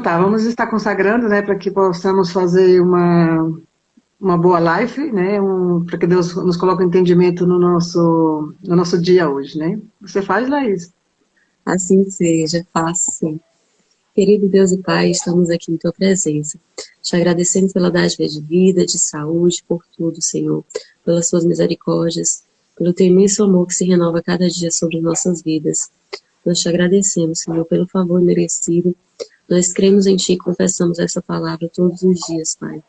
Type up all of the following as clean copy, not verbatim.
tá, vamos estar consagrando, né, para que possamos fazer uma boa live, né, para que Deus nos coloque entendimento no nosso dia hoje, né? Você faz, Laís? Assim seja, faça sim. Querido Deus e Pai, estamos aqui em Tua presença. Te agradecendo pela dádiva de vida, de saúde, por tudo, Senhor. Pelas Suas misericórdias, pelo Teu imenso amor que se renova cada dia sobre nossas vidas. Nós te agradecemos, Senhor, pelo favor merecido. Nós cremos em Ti e confessamos essa palavra todos os dias, Pai.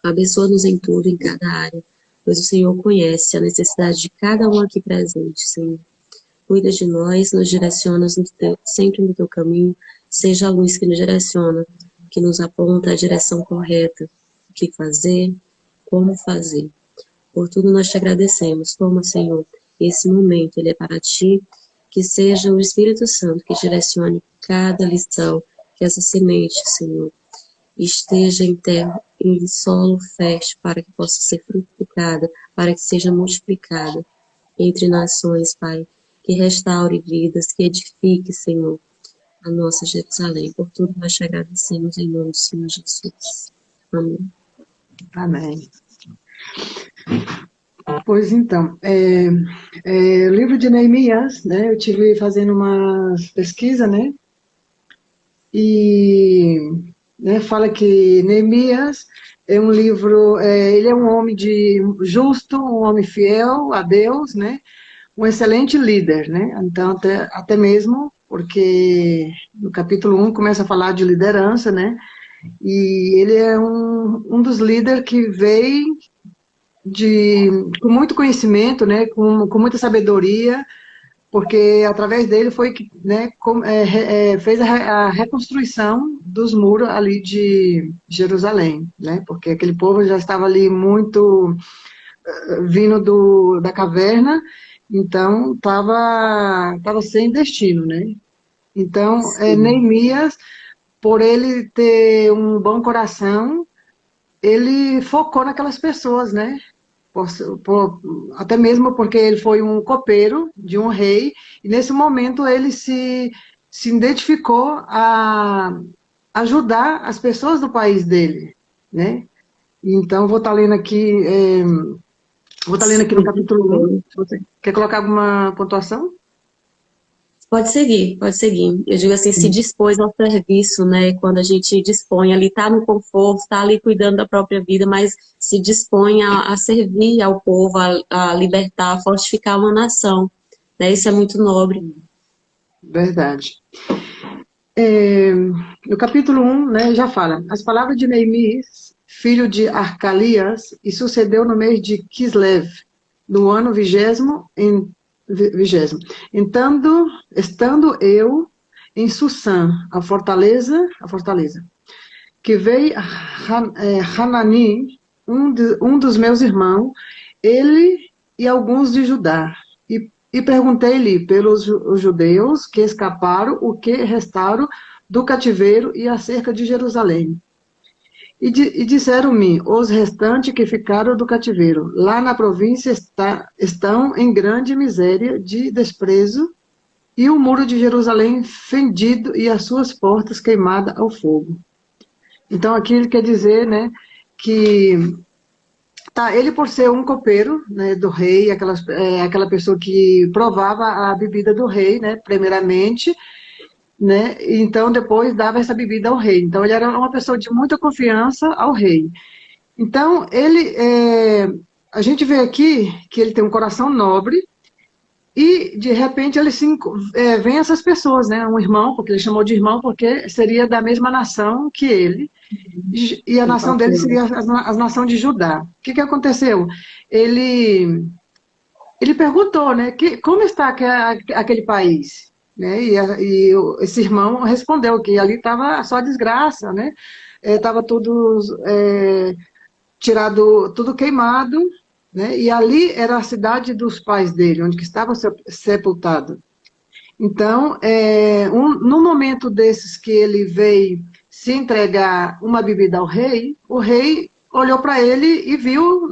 Abençoa-nos em tudo, em cada área, pois o Senhor conhece a necessidade de cada um aqui presente, Senhor. Cuida de nós, nos direciona sempre no teu caminho, seja a luz que nos direciona, que nos aponta a direção correta, o que fazer, como fazer. Por tudo nós te agradecemos. Toma, Senhor, esse momento, ele é para ti, que seja o Espírito Santo que direcione cada lição, que essa semente, Senhor, esteja em terra, em solo fértil, para que possa ser frutificada, para que seja multiplicada entre nações, Pai, que restaure vidas, que edifique, Senhor, a nossa Jerusalém. Por tudo nós te agradecemos em nome do Senhor Jesus. Amém. Amém. Pois então, o livro de Neemias, né, eu tive fazendo uma pesquisa, né, e né, fala que Neemias é um livro, ele é um homem justo, um homem fiel a Deus, né, um excelente líder, né, então até mesmo porque no capítulo 1 começa a falar de liderança, né, e ele é um dos líderes que veio com muito conhecimento, né, com muita sabedoria, porque através dele foi que, né, fez a reconstrução dos muros ali de Jerusalém, né, porque aquele povo já estava ali muito vindo da caverna, então estava sem destino, né. Então, Sim. Neemias, por ele ter um bom coração, ele focou naquelas pessoas, né, até mesmo porque ele foi um copeiro de um rei, e nesse momento ele se identificou a ajudar as pessoas do país dele, né? Então, vou estar lendo aqui no capítulo 1. Você quer colocar alguma pontuação? Pode seguir, pode seguir. Eu digo assim, se dispôs ao serviço, né? Quando a gente dispõe ali, tá no conforto, tá ali cuidando da própria vida, mas se dispõe a servir ao povo, a libertar, a fortificar uma nação, né? Isso é muito nobre. Verdade. No capítulo 1, né, já fala, as palavras de Neemias, filho de Arcalias, e sucedeu no mês de Kislev, no ano vigésimo. Estando eu em Susã, a fortaleza, que veio Hanani, um dos meus irmãos, ele e alguns de Judá, e perguntei-lhe pelos os judeus que escaparam, o que restaram do cativeiro e acerca de Jerusalém. E disseram-me, os restantes que ficaram do cativeiro, lá na província estão em grande miséria de desprezo, e o muro de Jerusalém fendido e as suas portas queimadas ao fogo. Então aqui ele quer dizer, né, que ele por ser um copeiro, né, do rei, aquela pessoa que provava a bebida do rei, né, primeiramente, né, então depois dava essa bebida ao rei. Então ele era uma pessoa de muita confiança ao rei. Então a gente vê aqui que ele tem um coração nobre, e de repente vem essas pessoas, né, um irmão, porque ele chamou de irmão porque seria da mesma nação que ele, e a nação dele seria a nação de Judá. O que aconteceu? Ele perguntou, né, como está aquele país? Né, esse irmão respondeu que ali estava só desgraça, né? Estava tudo tirado, tudo queimado, né? E ali era a cidade dos pais dele, onde que estava sepultado. Então, no momento desses que ele veio se entregar uma bebida ao rei, o rei olhou para ele e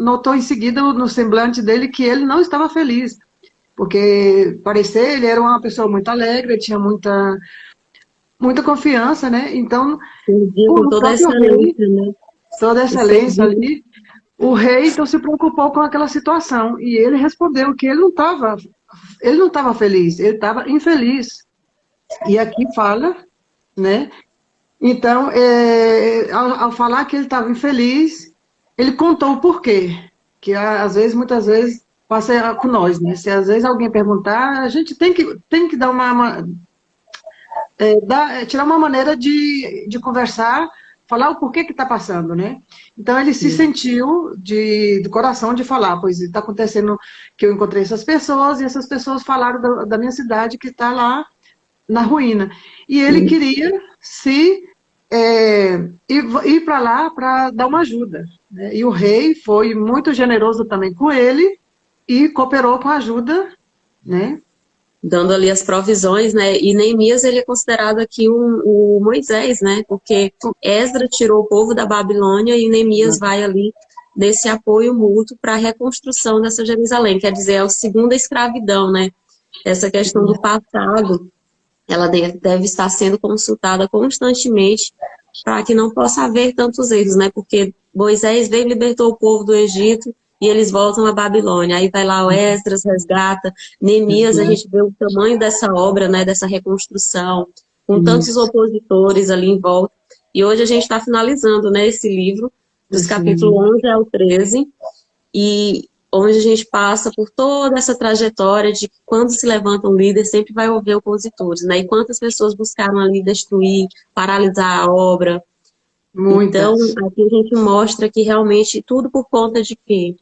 notou em seguida no semblante dele que ele não estava feliz, porque parecia ele era uma pessoa muito alegre, tinha muita confiança, né? Então, Serviu com o toda a próprio rei, excelência, né? toda a E excelência serviu. ali, o rei então se preocupou com aquela situação e ele respondeu que ele não estava feliz, ele estava infeliz. E aqui fala, né? Então, ao falar que ele estava infeliz, ele contou o porquê. Que às vezes, muitas vezes, passa com nós, né? Se às vezes alguém perguntar, a gente tem que dar tirar uma maneira de conversar, falar o porquê que está passando, né? Então ele se Sim. sentiu do coração de falar, pois está acontecendo que eu encontrei essas pessoas e essas pessoas falaram da minha cidade que está lá na ruína. E ele queria ir para lá para dar uma ajuda, né? E o rei foi muito generoso também com ele e cooperou com a ajuda, né? Dando ali as provisões, né? E Neemias, ele é considerado aqui o Moisés, né? Porque Esdra tirou o povo da Babilônia e Neemias vai ali nesse apoio mútuo para a reconstrução dessa Jerusalém, quer dizer, é a segunda escravidão, né? Essa questão do passado, ela deve estar sendo consultada constantemente para que não possa haver tantos erros, né? Porque Moisés veio e libertou o povo do Egito e eles voltam à Babilônia. Aí vai lá o Esdras, resgata. Neemias, a gente vê o tamanho dessa obra, né? Dessa reconstrução, com tantos Isso, opositores ali em volta. E hoje a gente está finalizando, né? Esse livro, dos esse capítulos livro. 11 ao 13, e onde a gente passa por toda essa trajetória de que quando se levanta um líder, sempre vai haver opositores, né? E quantas pessoas buscaram ali destruir, paralisar a obra. Então, Muitas. aqui a gente mostra que realmente tudo por conta de quê?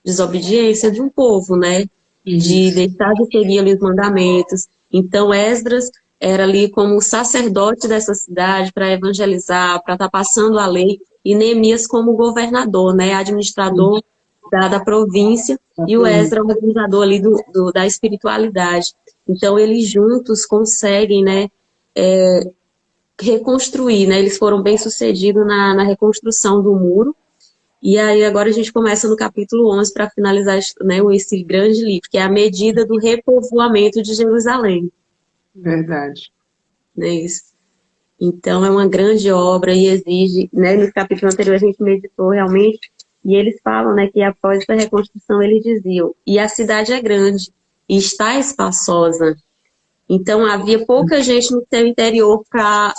Desobediência de um povo, né? De Isso. deixar de seguir ali os mandamentos. Então, Esdras era ali como o sacerdote dessa cidade para evangelizar, para estar passando a lei, e Neemias como governador, né? Administrador da província, e o Esdras, o organizador ali da espiritualidade. Então, eles juntos conseguem, né, reconstruir, né? Eles foram bem-sucedidos na reconstrução do muro. E aí agora a gente começa no capítulo 11 para finalizar, né, esse grande livro, que é a medida do repovoamento de Jerusalém. Verdade. Né, isso. Então é uma grande obra e exige, né, no capítulo anterior a gente meditou realmente, e eles falam, né, que após essa reconstrução eles diziam, e a cidade é grande, e está espaçosa. Então havia pouca gente no seu interior para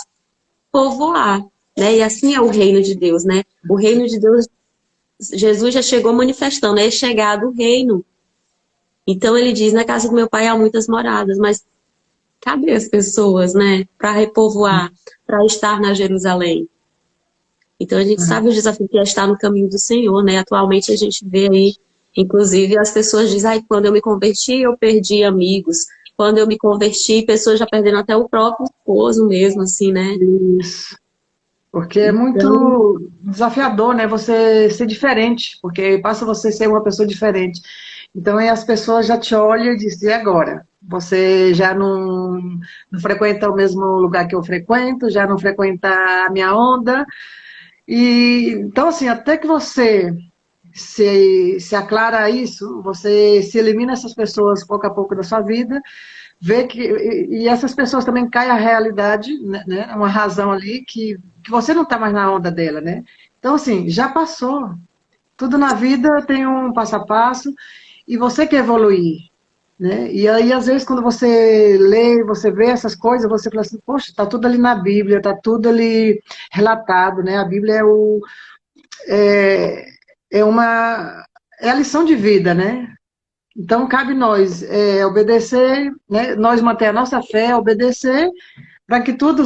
povoar, né, e assim é o reino de Deus, né, o reino de Deus, Jesus já chegou manifestando, é chegado o reino. Então ele diz, na casa do meu pai há muitas moradas, mas cadê as pessoas, né, para repovoar, para estar na Jerusalém? Então a gente sabe o desafio que é estar no caminho do Senhor, né? Atualmente a gente vê aí, inclusive as pessoas dizem, ai, quando eu me converti eu perdi amigos, quando eu me converti, pessoas já perdendo até o próprio esposo mesmo, assim, né? Isso. Porque é Então, muito desafiador, né? Você ser diferente, porque passa você ser uma pessoa diferente. Então, aí as pessoas já te olham e dizem, e agora? Você já não frequenta o mesmo lugar que eu frequento, já não frequenta a minha onda. E, então, assim, até que você se aclara isso, você se elimina essas pessoas pouco a pouco da sua vida, vê que e essas pessoas também caem a realidade, né? Uma razão ali que você não está mais na onda dela, né? Então, assim, já passou. Tudo na vida tem um passo a passo e você quer evoluir, né? E aí, às vezes, quando você lê, você vê essas coisas, você fala assim, poxa, está tudo ali na Bíblia, está tudo ali relatado, né? A Bíblia é, é uma é a lição de vida, né? Então, cabe nós obedecer, né? Nós manter a nossa fé, obedecer, para que tudo,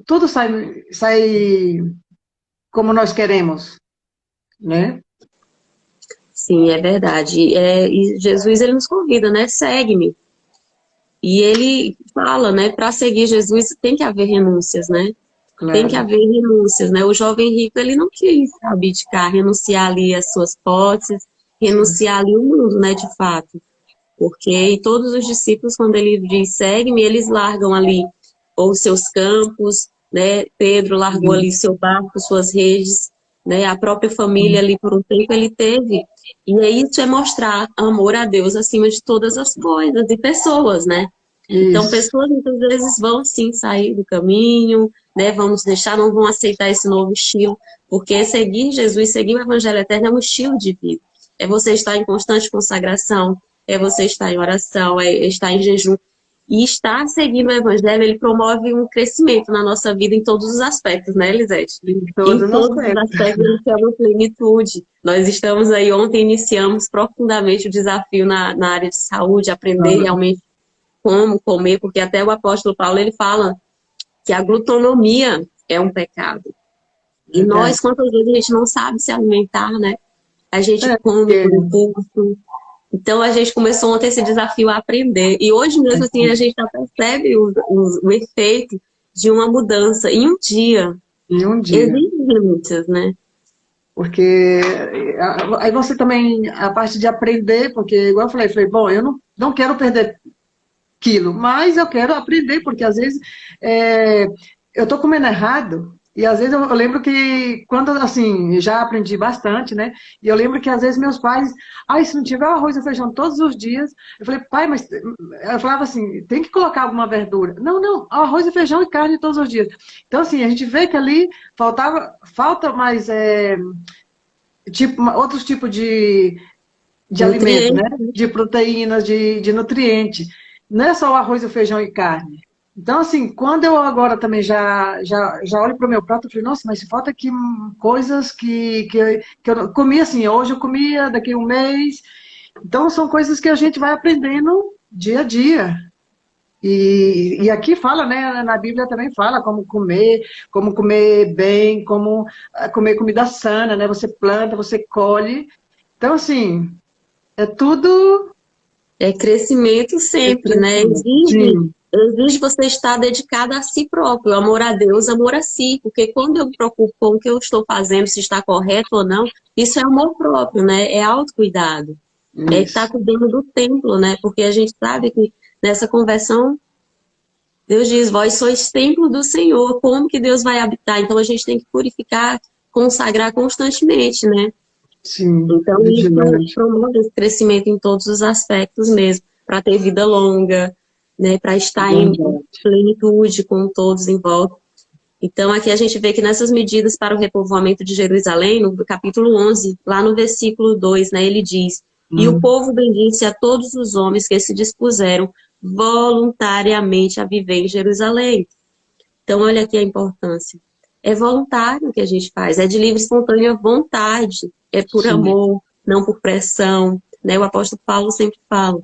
tudo sai como nós queremos, né? sim, é verdade. E Jesus, ele nos convida, né? Segue-me. E ele fala, né? Para seguir Jesus tem que haver renúncias, né? Tem que Claro. haver renúncias, né? O jovem rico, ele não quis abdicar, renunciar ali as suas posses, renunciar ali o mundo, né, de fato. Porque todos os discípulos, quando ele diz segue-me, eles largam ali ou seus campos, né? Pedro largou ali seu barco, suas redes, né? A própria família ali por um tempo ele teve. E é isso é mostrar amor a Deus acima de todas as coisas e pessoas, né? Então, Isso. pessoas muitas vezes vão sim sair do caminho, né? Vão nos deixar, não vão aceitar esse novo estilo, porque seguir Jesus, seguir o Evangelho Eterno é um estilo de vida. É você estar em constante consagração, é você estar em oração, é estar em jejum. E estar seguindo o Evangelho, ele promove um crescimento na nossa vida em todos os aspectos, né, Elisete? Em todos Em os todos os aspectos. aspectos, ele quer uma plenitude. Nós estamos aí, ontem iniciamos profundamente o desafio na área de saúde, aprender realmente como comer, porque até o apóstolo Paulo, ele fala que a glutonomia é um pecado. E Verdade. nós, quantas vezes a gente não sabe se alimentar, né? A gente come Porque por impulso. Então, a gente começou ontem esse desafio a aprender. E hoje mesmo, assim, a gente já percebe o efeito de uma mudança em um dia. em um dia. Existem limites, né? Porque aí você também, a parte de aprender, porque igual eu falei, bom, eu não quero perder quilo, mas eu quero aprender, porque às vezes eu tô comendo errado, e às vezes eu lembro que, quando, assim, já aprendi bastante, né, e eu lembro que às vezes meus pais, se não tiver arroz e feijão todos os dias, eu falei, pai, mas, eu falava assim, tem que colocar alguma verdura. Não, não, arroz e feijão e carne todos os dias. Então, assim, a gente vê que ali falta mais, tipo, outros tipos de alimento, né? Nutrientes. De proteínas, de nutrientes. Não é só o arroz, o feijão e carne. Então, assim, quando eu agora também já olho para o meu prato, eu falei, nossa, mas falta aqui coisas que eu não comi assim, hoje eu comia, daqui a um mês. Então, são coisas que a gente vai aprendendo dia a dia. E aqui fala, né, na Bíblia também fala como comer bem, como comer comida sana, né? Você planta, você colhe. Então, assim, é tudo É crescimento sempre, né? crescimento. Sim, Exige você estar dedicado a si próprio, amor a Deus, amor a si, porque quando eu me preocupo com o que eu estou fazendo, se está correto ou não, isso é amor próprio, né? É autocuidado, é estar isso. cuidando do templo, né? Porque a gente sabe que nessa conversão, Deus diz, vós sois templo do Senhor, como que Deus vai habitar? Então a gente tem que purificar, consagrar constantemente, né? Sim, Então, isso vigilante. promove esse crescimento em todos os aspectos mesmo, para ter vida longa, né, para estar em Verdade. plenitude com todos em volta. Então, aqui a gente vê que nessas medidas para o repovoamento de Jerusalém, no capítulo 11, lá no versículo 2, né, ele diz: E o Hum, povo bendisse a todos os homens que se dispuseram voluntariamente a viver em Jerusalém. Então, olha aqui a importância. É voluntário o que a gente faz, é de livre e espontânea vontade, é por sim, amor, não por pressão, né? O apóstolo Paulo sempre fala.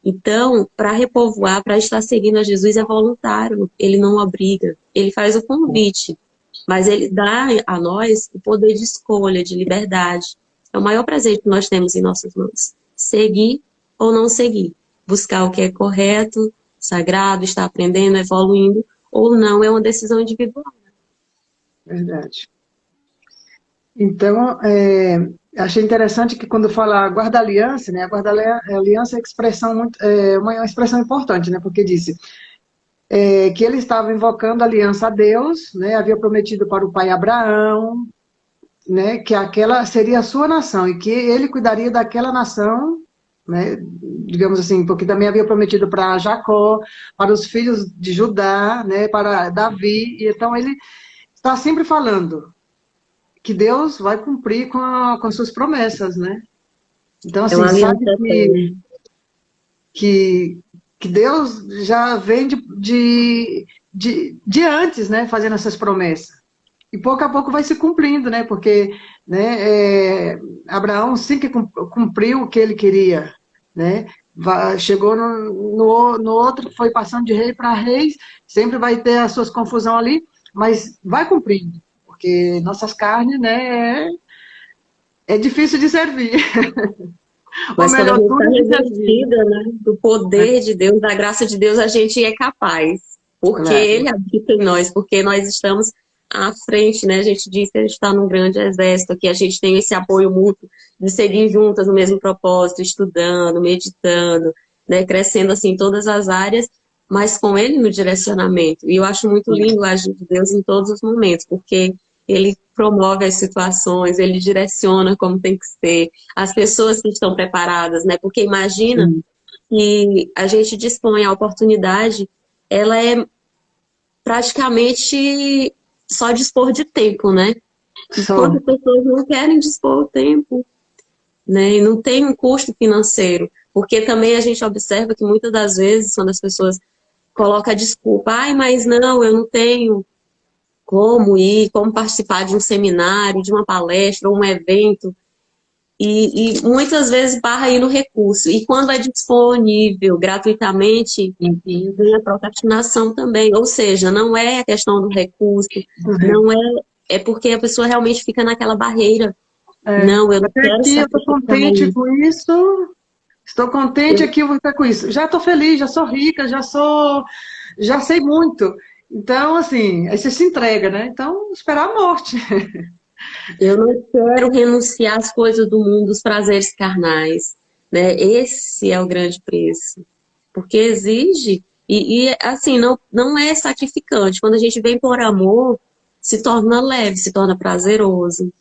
Então, para repovoar, para estar seguindo a Jesus é voluntário, ele não obriga, ele faz o convite, mas ele dá a nós o poder de escolha, de liberdade. É o maior presente que nós temos em nossas mãos. Seguir ou não seguir. Buscar o que é correto, sagrado, estar aprendendo, evoluindo, ou não, é uma decisão individual. verdade. Então, achei interessante que quando fala guarda-aliança, né, a guarda-aliança é uma expressão importante, né, porque disse que ele estava invocando aliança a Deus, né, havia prometido para o pai Abraão, né, que aquela seria a sua nação e que ele cuidaria daquela nação, né, digamos assim, porque também havia prometido para Jacó, para os filhos de Judá, né, para Davi, e então ele está sempre falando que Deus vai cumprir com as suas promessas, né? Então, É uma assim, aliança sabe eterna. que, que Deus já vem de antes, né, fazendo essas promessas. E pouco a pouco vai se cumprindo, né? Porque, né, Abraão sim que cumpriu o que ele queria, né? Chegou no outro, foi passando de rei para reis, sempre vai ter as suas confusões ali, mas vai cumprindo, porque nossas carnes, né, é difícil de servir, ou Mas quando a melhor, gente está duro de servir, revestida, né, do né? poder de Deus, da graça de Deus, a gente é capaz. Porque Claro. Ele habita em nós, porque nós estamos à frente, né? A gente diz que a gente está num grande exército, que a gente tem esse apoio mútuo de seguir juntas no mesmo propósito, estudando, meditando, né? Crescendo assim em todas as áreas, mas com Ele no direcionamento. E eu acho muito lindo o agir de Deus em todos os momentos, porque Ele promove as situações, Ele direciona como tem que ser, as pessoas que estão preparadas, né? Porque imagina Sim. que a gente dispõe a oportunidade, ela é praticamente só dispor de tempo, né? E Só. quantas pessoas não querem dispor o tempo, né? E não tem um custo financeiro, porque também a gente observa que muitas das vezes, quando as pessoas colocam a desculpa, ai, mas não, eu não tenho como ir, como participar de um seminário, de uma palestra ou um evento, e muitas vezes barra aí no recurso. E quando é disponível gratuitamente, vem a procrastinação também. Ou seja, não é a questão do recurso, não é porque a pessoa realmente fica naquela barreira. Não, eu não Até quero aqui eu estou sacrificar contente isso. com isso, estou contente aqui, eu vou ficar com isso. Já estou feliz, já sou rica, já sei muito. Então, assim, aí você se entrega, né? Então, esperar a morte. Eu não quero renunciar às coisas do mundo, os prazeres carnais, né? Esse é o grande preço, porque exige assim não é sacrificante. Quando a gente vem por amor, se torna leve, se torna prazeroso.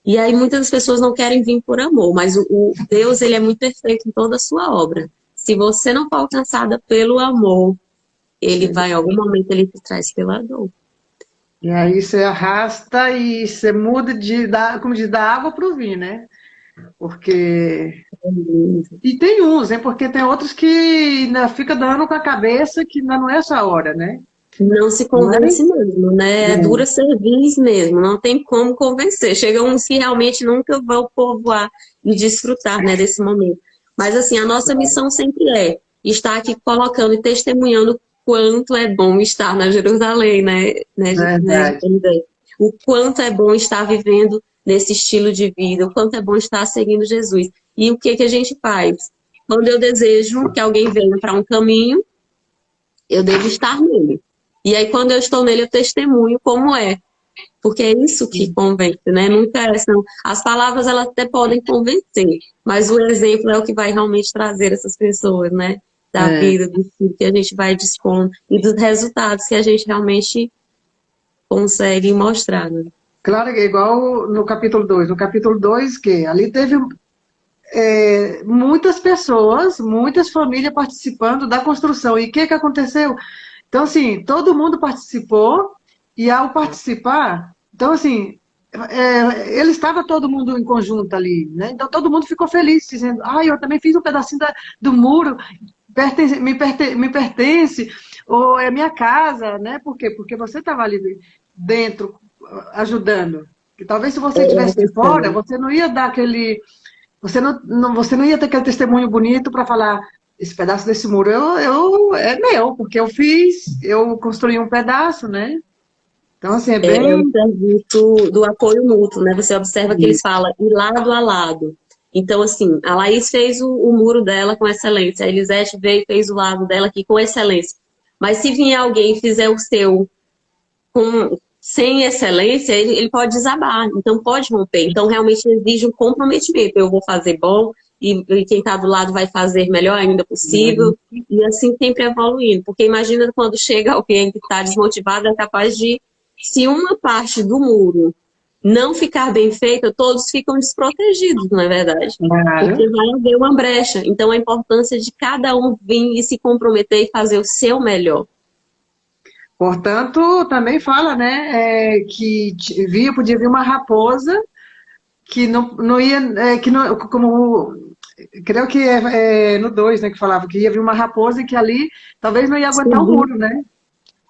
E aí muitas pessoas não querem vir por amor, mas o Deus ele é muito perfeito em toda a sua obra. Se você não for alcançada pelo amor, ele vai, em algum momento, ele te traz pela dor. E aí você arrasta e você muda como diz, da água para o vinho, né? Porque. E tem uns, né? Porque tem outros que ainda fica dando com a cabeça que ainda não é essa hora, né? Não se Mas, convence mesmo, né? É dura serviço mesmo, não tem como convencer. Chega uns que realmente nunca vão povoar e desfrutar, né, desse momento. Mas assim, a nossa missão sempre é estar aqui colocando e testemunhando quanto é bom estar na Jerusalém, né, verdade. Elisete? O quanto é bom estar vivendo nesse estilo de vida, o quanto é bom estar seguindo Jesus. E o que que a gente faz? Quando eu desejo que alguém venha para um caminho, eu devo estar nele. E aí, quando eu estou nele, eu testemunho como é. Porque é isso que convence, né? Nunca é, são, as palavras, elas até podem convencer, mas o exemplo é o que vai realmente trazer essas pessoas, né? Da É. vida, do que a gente vai dispondo e dos resultados que a gente realmente consegue mostrar, né? Claro que é igual no capítulo 2. No capítulo 2 que ali teve muitas pessoas, muitas famílias participando da construção. E o que aconteceu? Então, assim, todo mundo participou, e ao participar, então, assim, ele estava todo mundo em conjunto ali, né? Então, todo mundo ficou feliz, dizendo, eu também fiz um pedacinho do muro, me pertence, ou é minha casa, né? Por quê? Porque você estava ali dentro, ajudando. E talvez se você É a estivesse de fora, questão. você não ia dar aquele você não ia ter aquele testemunho bonito para falar, esse pedaço desse muro é meu, porque eu construí um pedaço, né? Então, assim, é É o bem. serviço do apoio mútuo, né? Você observa que eles falam ir lado a lado. Então, assim, a Laís fez o muro dela com excelência, a Elisete veio e fez o lado dela aqui com excelência. Mas se vier alguém e fizer o seu sem excelência, ele pode desabar, então pode romper. Então, realmente exige um comprometimento. Eu vou fazer bom, e quem está do lado vai fazer melhor ainda possível, e assim sempre evoluindo. Porque imagina quando chega alguém que está desmotivado, é capaz de, se uma parte do muro não ficar bem feita, todos ficam desprotegidos, não é verdade? Claro. Porque vai haver uma brecha. Então, a importância de cada um vir e se comprometer e fazer o seu melhor. Portanto, também fala, né, que podia vir uma raposa que não ia, que não, como, creio que é no 2, né, que falava que ia vir uma raposa e que ali talvez não ia aguentar o Sim, muro, né?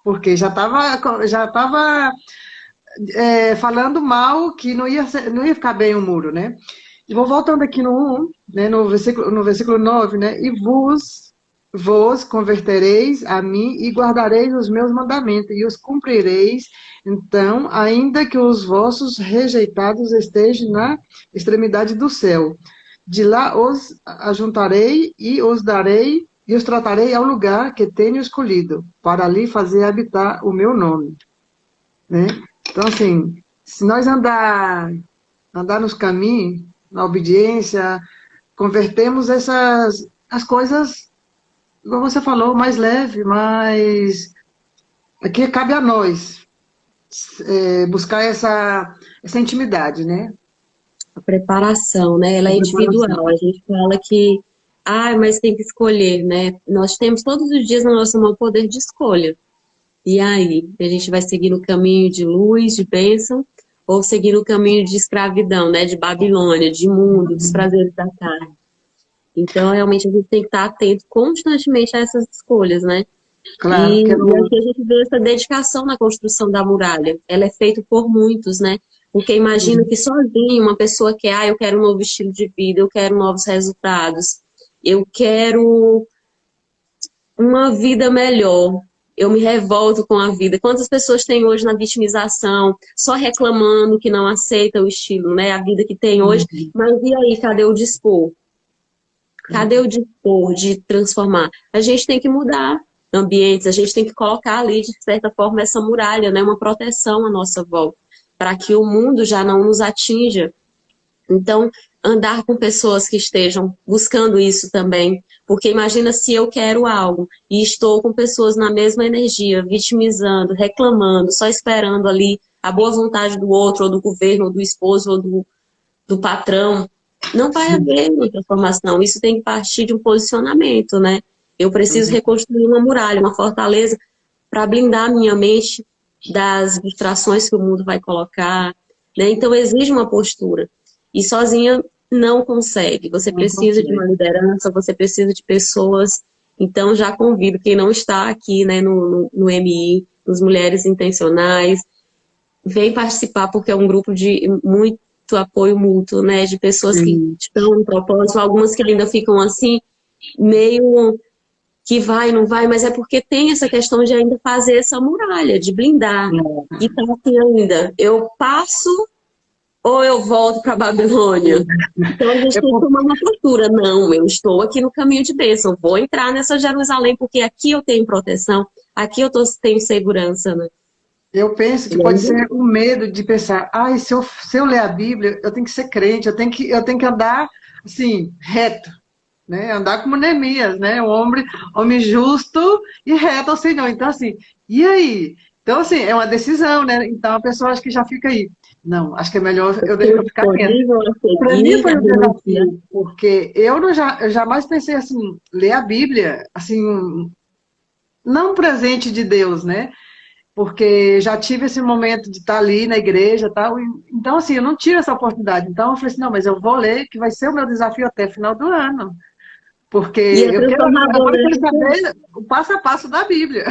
Porque já tava falando mal que não ia ficar bem o muro, né? E vou voltando aqui no 1, né, no versículo 9, né? E vos convertereis a mim e guardareis os meus mandamentos e os cumprireis. Então, ainda que os vossos rejeitados estejam na extremidade do céu, de lá os ajuntarei e os darei e os tratarei ao lugar que tenho escolhido, para ali fazer habitar o meu nome, né? Então, assim, se nós andar nos caminhos, na obediência, convertemos as coisas, como você falou, mais leve, mais. Aqui cabe a nós buscar essa intimidade, né? a preparação, né? Ela A é preparação. individual. A gente fala que mas tem que escolher, né? Nós temos todos os dias na nossa mão o poder de escolha. E aí, a gente vai seguir no caminho de luz, de bênção, ou seguir no caminho de escravidão, né? De Babilônia, de mundo, dos prazeres da carne. Então, realmente, a gente tem que estar atento constantemente a essas escolhas, né? Claro, E quero... aqui a gente vê essa dedicação na construção da muralha. Ela é feita por muitos, né? Porque imagina que sozinho uma pessoa quer, eu quero um novo estilo de vida, eu quero novos resultados, eu quero uma vida melhor. Eu me revolto com a vida. Quantas pessoas tem hoje na vitimização, só reclamando que não aceita o estilo, né? A vida que tem hoje. Mas e aí, cadê o dispor? Cadê o dispor de transformar? A gente tem que mudar ambientes, a gente tem que colocar ali, de certa forma, essa muralha, né? Uma proteção à nossa volta, para que o mundo já não nos atinja. Então, andar com pessoas que estejam buscando isso também. Porque imagina se eu quero algo e estou com pessoas na mesma energia, vitimizando, reclamando, só esperando ali a boa vontade do outro, ou do governo, ou do esposo, ou do patrão. Não vai haver uma transformação. Isso tem que partir de um posicionamento, né? Eu preciso reconstruir uma muralha, uma fortaleza, para blindar a minha mente das distrações que o mundo vai colocar, né? Então, exige uma postura. E sozinha não consegue. Você precisa de uma liderança, você precisa de pessoas. Então, já convido quem não está aqui, né, no MI, nos Mulheres Intencionais, vem participar, porque é um grupo de muito apoio mútuo, né, de pessoas que estão no propósito, algumas que ainda ficam assim, meio que vai, não vai, mas é porque tem essa questão de ainda fazer essa muralha, de blindar. E tá assim ainda, eu passo ou eu volto para Babilônia? Então a gente tem que tomar uma postura. Não, eu estou aqui no caminho de bênção, vou entrar nessa Jerusalém, porque aqui eu tenho proteção, aqui eu tenho segurança, né? Eu penso que pode ser o medo de pensar, se eu ler a Bíblia, eu tenho que ser crente, eu tenho que andar, assim, reto, né? Andar como Neemias, né? Um homem justo e reto ao Senhor. Então, assim, e aí? Então, assim, é uma decisão, né? Então, a pessoa acha que já fica aí. Não, acho que é melhor eu ficar quieta. Para mim foi um desafio, porque eu jamais pensei, assim, ler a Bíblia, assim, não um presente de Deus, né? Porque já tive esse momento de estar ali na igreja e tal, então assim, eu não tive essa oportunidade, então eu falei assim, não, mas eu vou ler, que vai ser o meu desafio até o final do ano, porque eu quero saber o passo a passo da Bíblia.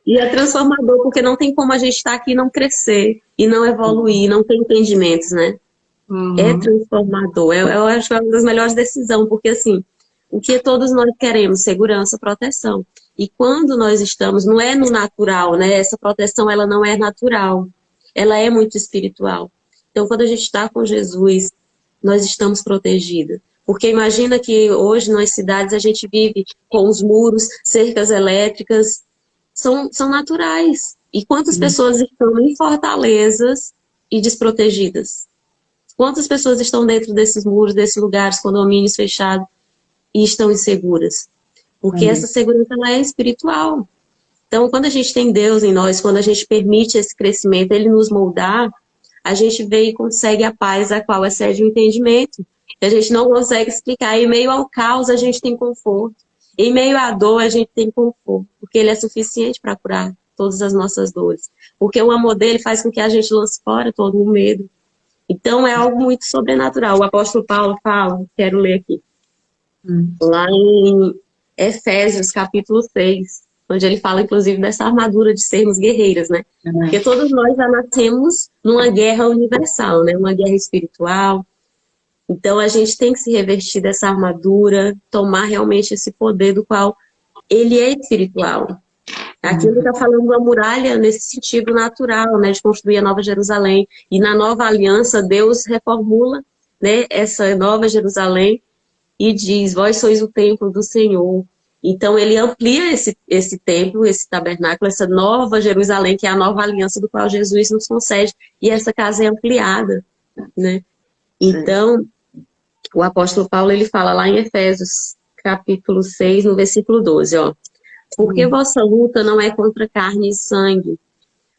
E é transformador, porque não tem como a gente estar aqui e não crescer, e não evoluir, não ter entendimentos, né? É transformador, eu acho que é uma das melhores decisões, porque assim, o que todos nós queremos? Segurança, proteção. E quando nós estamos, não é no natural, né? Essa proteção, ela não é natural. Ela é muito espiritual. Então, quando a gente está com Jesus, nós estamos protegidos. Porque imagina que hoje, nas cidades, a gente vive com os muros, cercas elétricas, são naturais. E quantas pessoas estão em fortalezas e desprotegidas? Quantas pessoas estão dentro desses muros, desses lugares, condomínios fechados, e estão inseguras? Porque essa segurança ela é espiritual. Então, quando a gente tem Deus em nós, quando a gente permite esse crescimento, Ele nos moldar, a gente vê e consegue a paz a qual excede o entendimento. A gente não consegue explicar. Em meio ao caos, a gente tem conforto. Em meio à dor, a gente tem conforto. Porque Ele é suficiente para curar todas as nossas dores. Porque o amor dele faz com que a gente lance fora todo o medo. Então, é algo muito sobrenatural. O apóstolo Paulo fala, quero ler aqui, lá em Efésios, capítulo 6, onde ele fala, inclusive, dessa armadura de sermos guerreiras, né? Porque todos nós já nascemos numa guerra universal, né? Uma guerra espiritual. Então, a gente tem que se revestir dessa armadura, tomar realmente esse poder do qual ele é espiritual. Aqui ele está falando uma muralha nesse sentido natural, né, de construir a Nova Jerusalém. E na nova aliança, Deus reformula, né, essa Nova Jerusalém e diz, vós sois o templo do Senhor. Então ele amplia esse templo, esse tabernáculo, essa Nova Jerusalém, que é a nova aliança do qual Jesus nos concede. E essa casa é ampliada, né? Então, o apóstolo Paulo, ele fala lá em Efésios, capítulo 6, no versículo 12, ó. Porque vossa luta não é contra carne e sangue,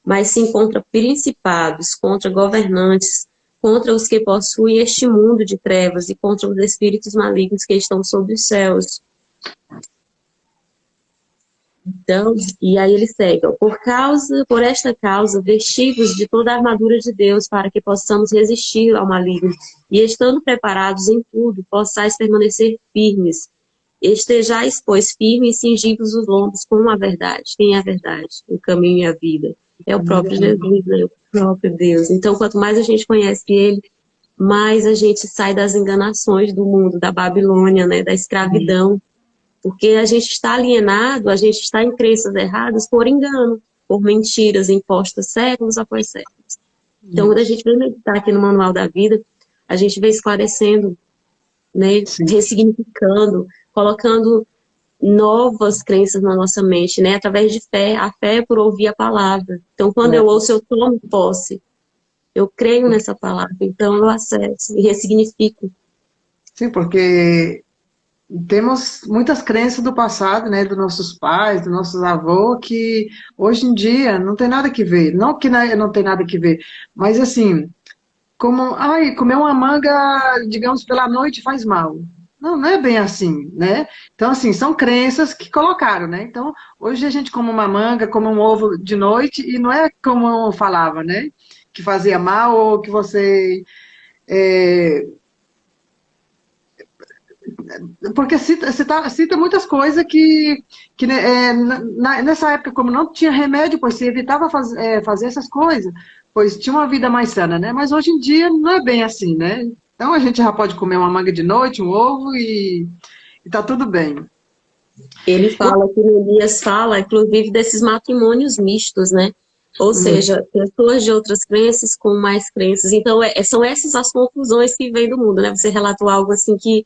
mas sim contra principados, contra governantes, contra os que possuem este mundo de trevas e contra os espíritos malignos que estão sobre os céus. Então, e aí ele segue, ó, por esta causa, vestivos de toda a armadura de Deus, para que possamos resistir ao maligno, e estando preparados em tudo, possais permanecer firmes. Estejais, pois, firmes e cingidos os lombos com a verdade. Quem é a verdade? O caminho e a vida. É o próprio Jesus, né? O próprio Deus. Então, quanto mais a gente conhece ele, mais a gente sai das enganações do mundo, da Babilônia, né? Da escravidão. Porque a gente está alienado, a gente está em crenças erradas por engano, por mentiras impostas séculos após séculos. Então, quando a gente vem meditar aqui no Manual da Vida, a gente vem esclarecendo, né, ressignificando, colocando novas crenças na nossa mente, né, através de fé. A fé é por ouvir a palavra. Então, quando eu ouço, eu tomo posse. Eu creio nessa palavra, então eu acesso e ressignifico. Sim, porque temos muitas crenças do passado, né, dos nossos pais, dos nossos avós, que hoje em dia não tem nada que ver. Não que não tem nada que ver, mas assim, como, ai, comer uma manga, digamos, pela noite faz mal. Não, não é bem assim, né? Então, assim, são crenças que colocaram, né? Então, hoje a gente come uma manga, come um ovo de noite, e não é como eu falava, né? Que fazia mal, ou que você... porque cita muitas coisas que né, nessa época, como não tinha remédio, pois se evitava fazer essas coisas, pois tinha uma vida mais sana, né? Mas hoje em dia não é bem assim, né? Então a gente já pode comer uma manga de noite, um ovo e tá tudo bem. Ele fala, que Elias fala, inclusive, desses matrimônios mistos, né? Ou seja, pessoas de outras crenças com mais crenças. Então, são essas as conclusões que vêm do mundo, né? Você relatou algo assim que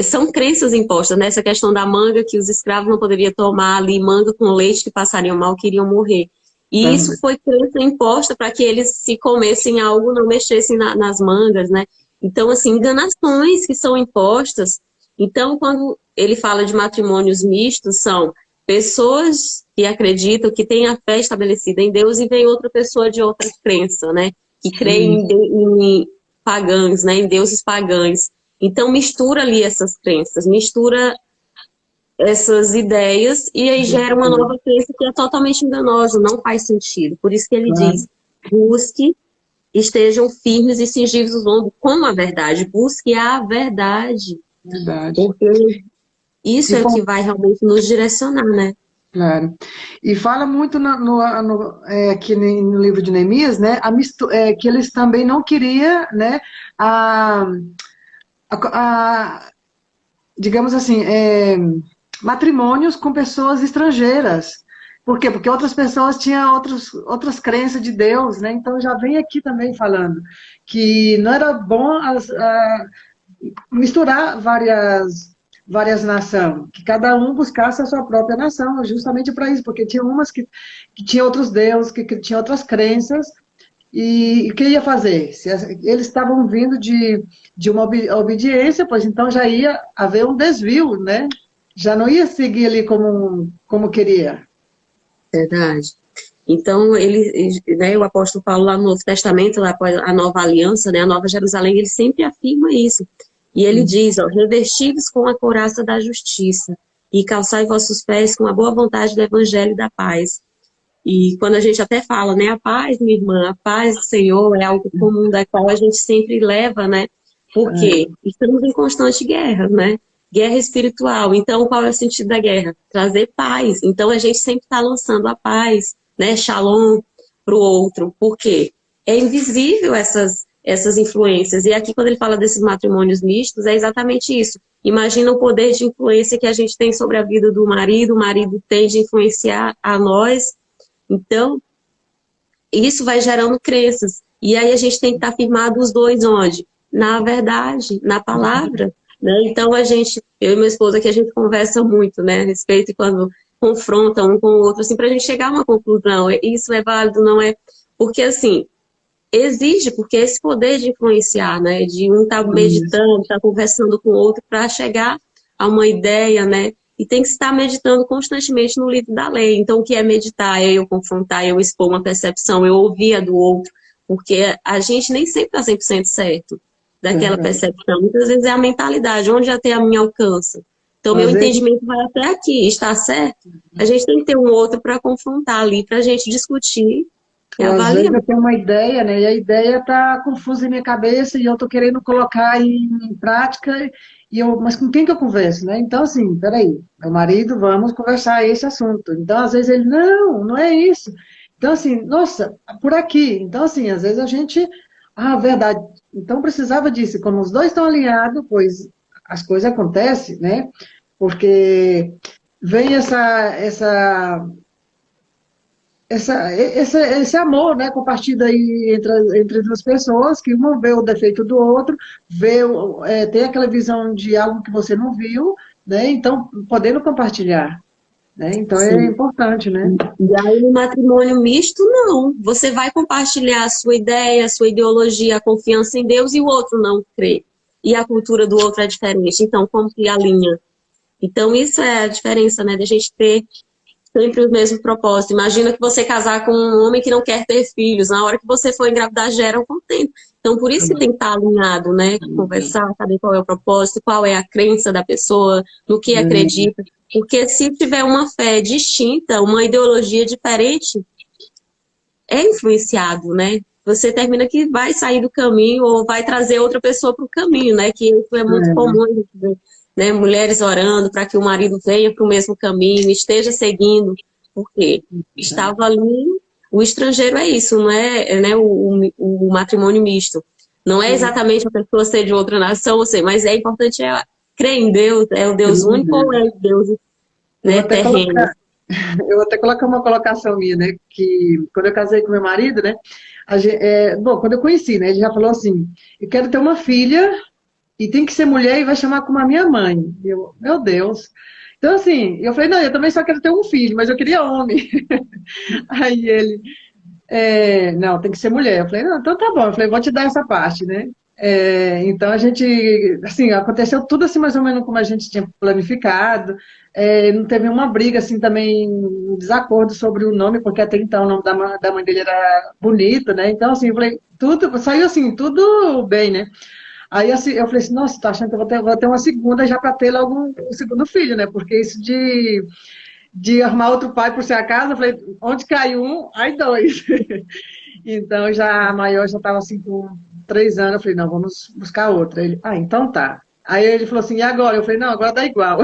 são crenças impostas, né? Essa questão da manga, que os escravos não poderiam tomar ali manga com leite, que passariam mal, que iriam morrer. E isso foi crença imposta para que eles, se comessem algo, não mexessem nas mangas, né? Então, assim, enganações que são impostas. Então, quando ele fala de matrimônios mistos, são pessoas que acreditam, que têm a fé estabelecida em Deus, e vem outra pessoa de outra crença, né? Que creem em pagãos, né? Em deuses pagãos. Então, mistura ali essas crenças, mistura essas ideias, e aí gera uma nova crença que é totalmente enganosa, não faz sentido. Por isso que ele diz, busque, estejam firmes e cingidos os lombos com a verdade. Busque a verdade. Porque isso é o que vai realmente nos direcionar, né? Claro. E fala muito aqui no livro de Neemias, né, que eles também não queriam, né, digamos assim, matrimônios com pessoas estrangeiras. Por quê? Porque outras pessoas tinham outras crenças de Deus, né? Então já vem aqui também falando que não era bom misturar várias nações, que cada um buscasse a sua própria nação, justamente para isso, porque tinha umas que tinham outros deuses, que tinham outras crenças. E o que ia fazer? Se eles estavam vindo de uma obediência, pois então já ia haver um desvio, né? Já não ia seguir ali como queria. Verdade. Então, né, o apóstolo Paulo, lá no Novo Testamento, lá a Nova Aliança, né, a Nova Jerusalém, ele sempre afirma isso. E ele diz, ó, revestidos com a couraça da justiça e calçai vossos pés com a boa vontade do evangelho da paz. E quando a gente até fala, né, a paz, minha irmã, a paz do Senhor é algo comum, da qual a gente sempre leva, né? Porque estamos em constante guerra, né? Guerra espiritual. Então, qual é o sentido da guerra? Trazer paz. Então, a gente sempre está lançando a paz, né? Shalom para o outro. Por quê? É invisível essas influências. E aqui, quando ele fala desses matrimônios mistos, é exatamente isso. Imagina o poder de influência que a gente tem sobre a vida do marido, o marido tem de influenciar a nós. Então, isso vai gerando crenças. E aí a gente tem que estar firmado os dois onde? Na verdade, na palavra. Né? Então, eu e minha esposa aqui, a gente conversa muito, né, a respeito de quando confronta um com o outro, assim, para a gente chegar a uma conclusão. Isso é válido, não é? Porque, assim, exige, porque esse poder de influenciar, né, de um estar meditando, estar conversando com o outro para chegar a uma ideia, né, e tem que estar meditando constantemente no livro da lei. Então, o que é meditar? É eu confrontar, eu expor uma percepção, eu ouvir a do outro, Porque a gente nem sempre está 100% certo daquela percepção. Muitas vezes é a mentalidade, onde até a minha alcança. Então, meu entendimento vai até aqui, está certo? A gente tem que ter um outro para confrontar ali, para a gente discutir e avaliar. Às vezes eu tenho uma ideia, né? E a ideia está confusa em minha cabeça e eu estou querendo colocar em prática, mas com quem que eu converso, né? Então, assim, peraí, meu marido, vamos conversar esse assunto. Então, às vezes ele, não é isso. Então, assim, nossa, por aqui. Então, assim, às vezes a gente, verdade. Então, precisava disso. Quando os dois estão alinhados, pois as coisas acontecem, né? Porque vem esse amor, né, compartido aí entre duas pessoas, que uma vê o defeito do outro, tem aquela visão de algo que você não viu, né, então, podendo compartilhar, né, então Sim. é importante, né. E aí no matrimônio misto, não, você vai compartilhar a sua ideia, a sua ideologia, a confiança em Deus, e o outro não crê, e a cultura do outro é diferente, então como que alinha? Então isso é a diferença, né, da gente ter sempre o mesmo propósito. Imagina que você casar com um homem que não quer ter filhos. Na hora que você for engravidar, gera um contento. Então, por isso que tem que estar alinhado, né? Conversar, saber qual é o propósito, qual é a crença da pessoa, no que acredita. Porque se tiver uma fé distinta, uma ideologia diferente, é influenciado, né? Você termina que vai sair do caminho ou vai trazer outra pessoa para o caminho, né? Que isso é muito comum a gente ver. Né, mulheres orando para que o marido venha para o mesmo caminho, esteja seguindo, porque estava ali, o estrangeiro é isso, não é, né, o matrimônio misto. Não é exatamente a pessoa ser de outra nação, mas é importante crer em Deus, é o Deus único ou é o Deus, né, terreno. Eu vou até colocar uma colocação minha, né, que quando eu casei com meu marido, né, quando eu conheci, né, ele já falou assim, eu quero ter uma filha e tem que ser mulher e vai chamar como a minha mãe. Meu Deus. Então, assim, eu falei, não, eu também só quero ter um filho, mas eu queria homem. Aí ele, não, tem que ser mulher. Eu falei, não, então tá bom. Eu falei, vou te dar essa parte, né? Então a gente, assim, aconteceu tudo assim mais ou menos como a gente tinha planificado. Não teve uma briga, assim, também, um desacordo sobre o nome, porque até então o nome da mãe dele era bonito, né? Então, assim, eu falei, tudo, saiu assim, tudo bem, né? Aí assim, eu falei assim, nossa, tá achando que eu vou ter uma segunda já para ter logo um segundo filho, né? Porque isso de arrumar outro pai por ser a casa, eu falei, onde cai um, aí dois. Então já a maior já estava assim com 3 anos, eu falei, não, vamos buscar outra. Ele, então tá. Aí ele falou assim, e agora? Eu falei, não, agora dá igual.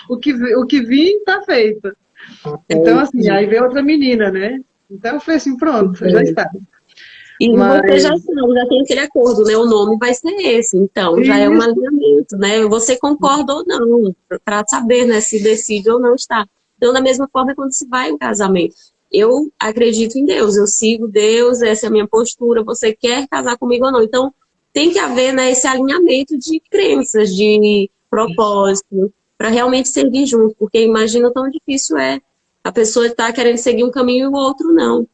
o que vir, tá feito. Então, assim, aí veio outra menina, né? Então eu falei assim, pronto, já está. E você já tem aquele acordo, né? O nome vai ser esse, então já é um alinhamento, né? Você concorda ou não, para saber, né, se decide ou não está. Então, da mesma forma, quando se vai em casamento, eu acredito em Deus, eu sigo Deus, essa é a minha postura, você quer casar comigo ou não? Então, tem que haver, né, esse alinhamento de crenças, de propósito, para realmente seguir junto, porque imagina tão difícil é a pessoa estar querendo seguir um caminho e o outro não.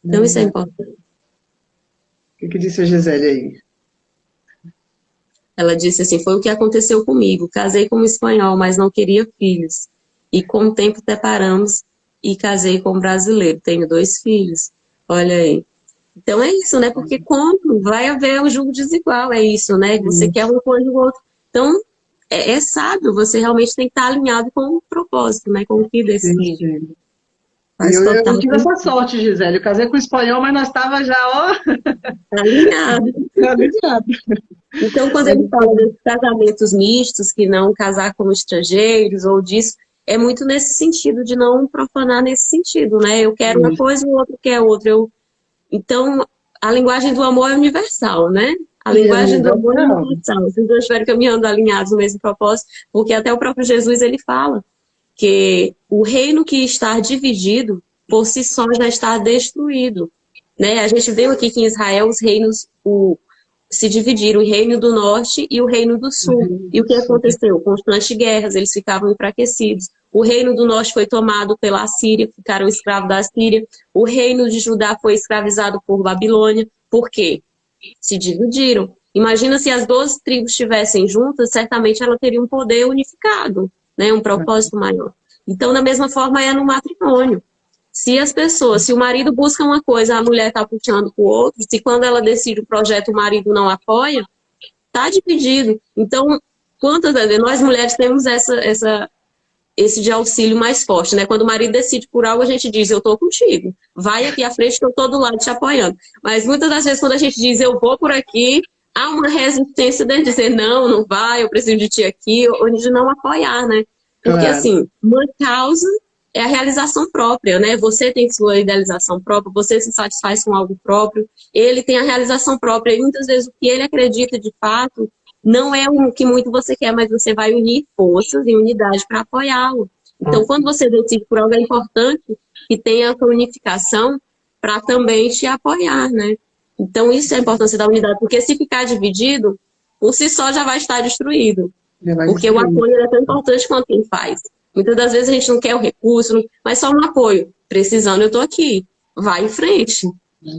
Então, isso é importante. O que disse a Gisele aí? Ela disse assim, foi o que aconteceu comigo. Casei com um espanhol, mas não queria filhos. E com o tempo separamos e casei com um brasileiro. Tenho 2 filhos. Olha aí. Então é isso, né? Porque quando vai haver o julgo desigual, é isso, né? Você quer um coisa do outro. Então, é sábio, você realmente tem que estar alinhado com o propósito, né? Com o que decide. Eu tive essa sorte, Gisele. Eu casei com o espanhol, mas nós estávamos já, alinhado. Então, quando ele fala de casamentos mistos, que não casar com estrangeiros ou disso, é muito nesse sentido, de não profanar nesse sentido, né? Eu quero uma coisa e o outro quer outra. Então, a linguagem do amor é universal, né? A linguagem do amor é universal. Se os dois estiverem caminhando alinhados no mesmo propósito, porque até o próprio Jesus, ele fala que o reino que está dividido, por si só já está destruído. Né? A gente viu aqui que em Israel os reinos se dividiram, o reino do norte e o reino do sul. E o que aconteceu? Constantes guerras, eles ficavam enfraquecidos. O reino do norte foi tomado pela Assíria, ficaram escravos da Assíria. O reino de Judá foi escravizado por Babilônia. Por quê? Se dividiram. Imagina se as 12 tribos estivessem juntas, certamente ela teria um poder unificado, né? Um propósito maior. Então, da mesma forma, é no matrimônio. Se as pessoas, se o marido busca uma coisa, a mulher está puxando para o outro, se quando ela decide o projeto o marido não apoia, está dividido. Então, quantas vezes nós mulheres temos esse de auxílio mais forte, né? Quando o marido decide por algo, a gente diz, eu estou contigo. Vai aqui à frente que eu estou do lado te apoiando. Mas muitas das vezes, quando a gente diz, eu vou por aqui, há uma resistência de dizer, não, não vai, eu preciso de ti aqui, ou de não apoiar, né? Porque, Claro. assim, uma causa é a realização própria, né? Você tem sua idealização própria, você se satisfaz com algo próprio, ele tem a realização própria, e muitas vezes o que ele acredita de fato não é o que muito você quer, mas você vai unir forças e unidade para apoiá-lo. Então, quando você decide por algo, é importante que tenha essa unificação para também te apoiar, né? Então, isso é a importância da unidade, porque se ficar dividido, por si só já vai estar destruído. Porque o apoio é tão importante quanto quem faz. Muitas das vezes a gente não quer o recurso, mas só um apoio. Precisando, eu estou aqui. Vai em frente.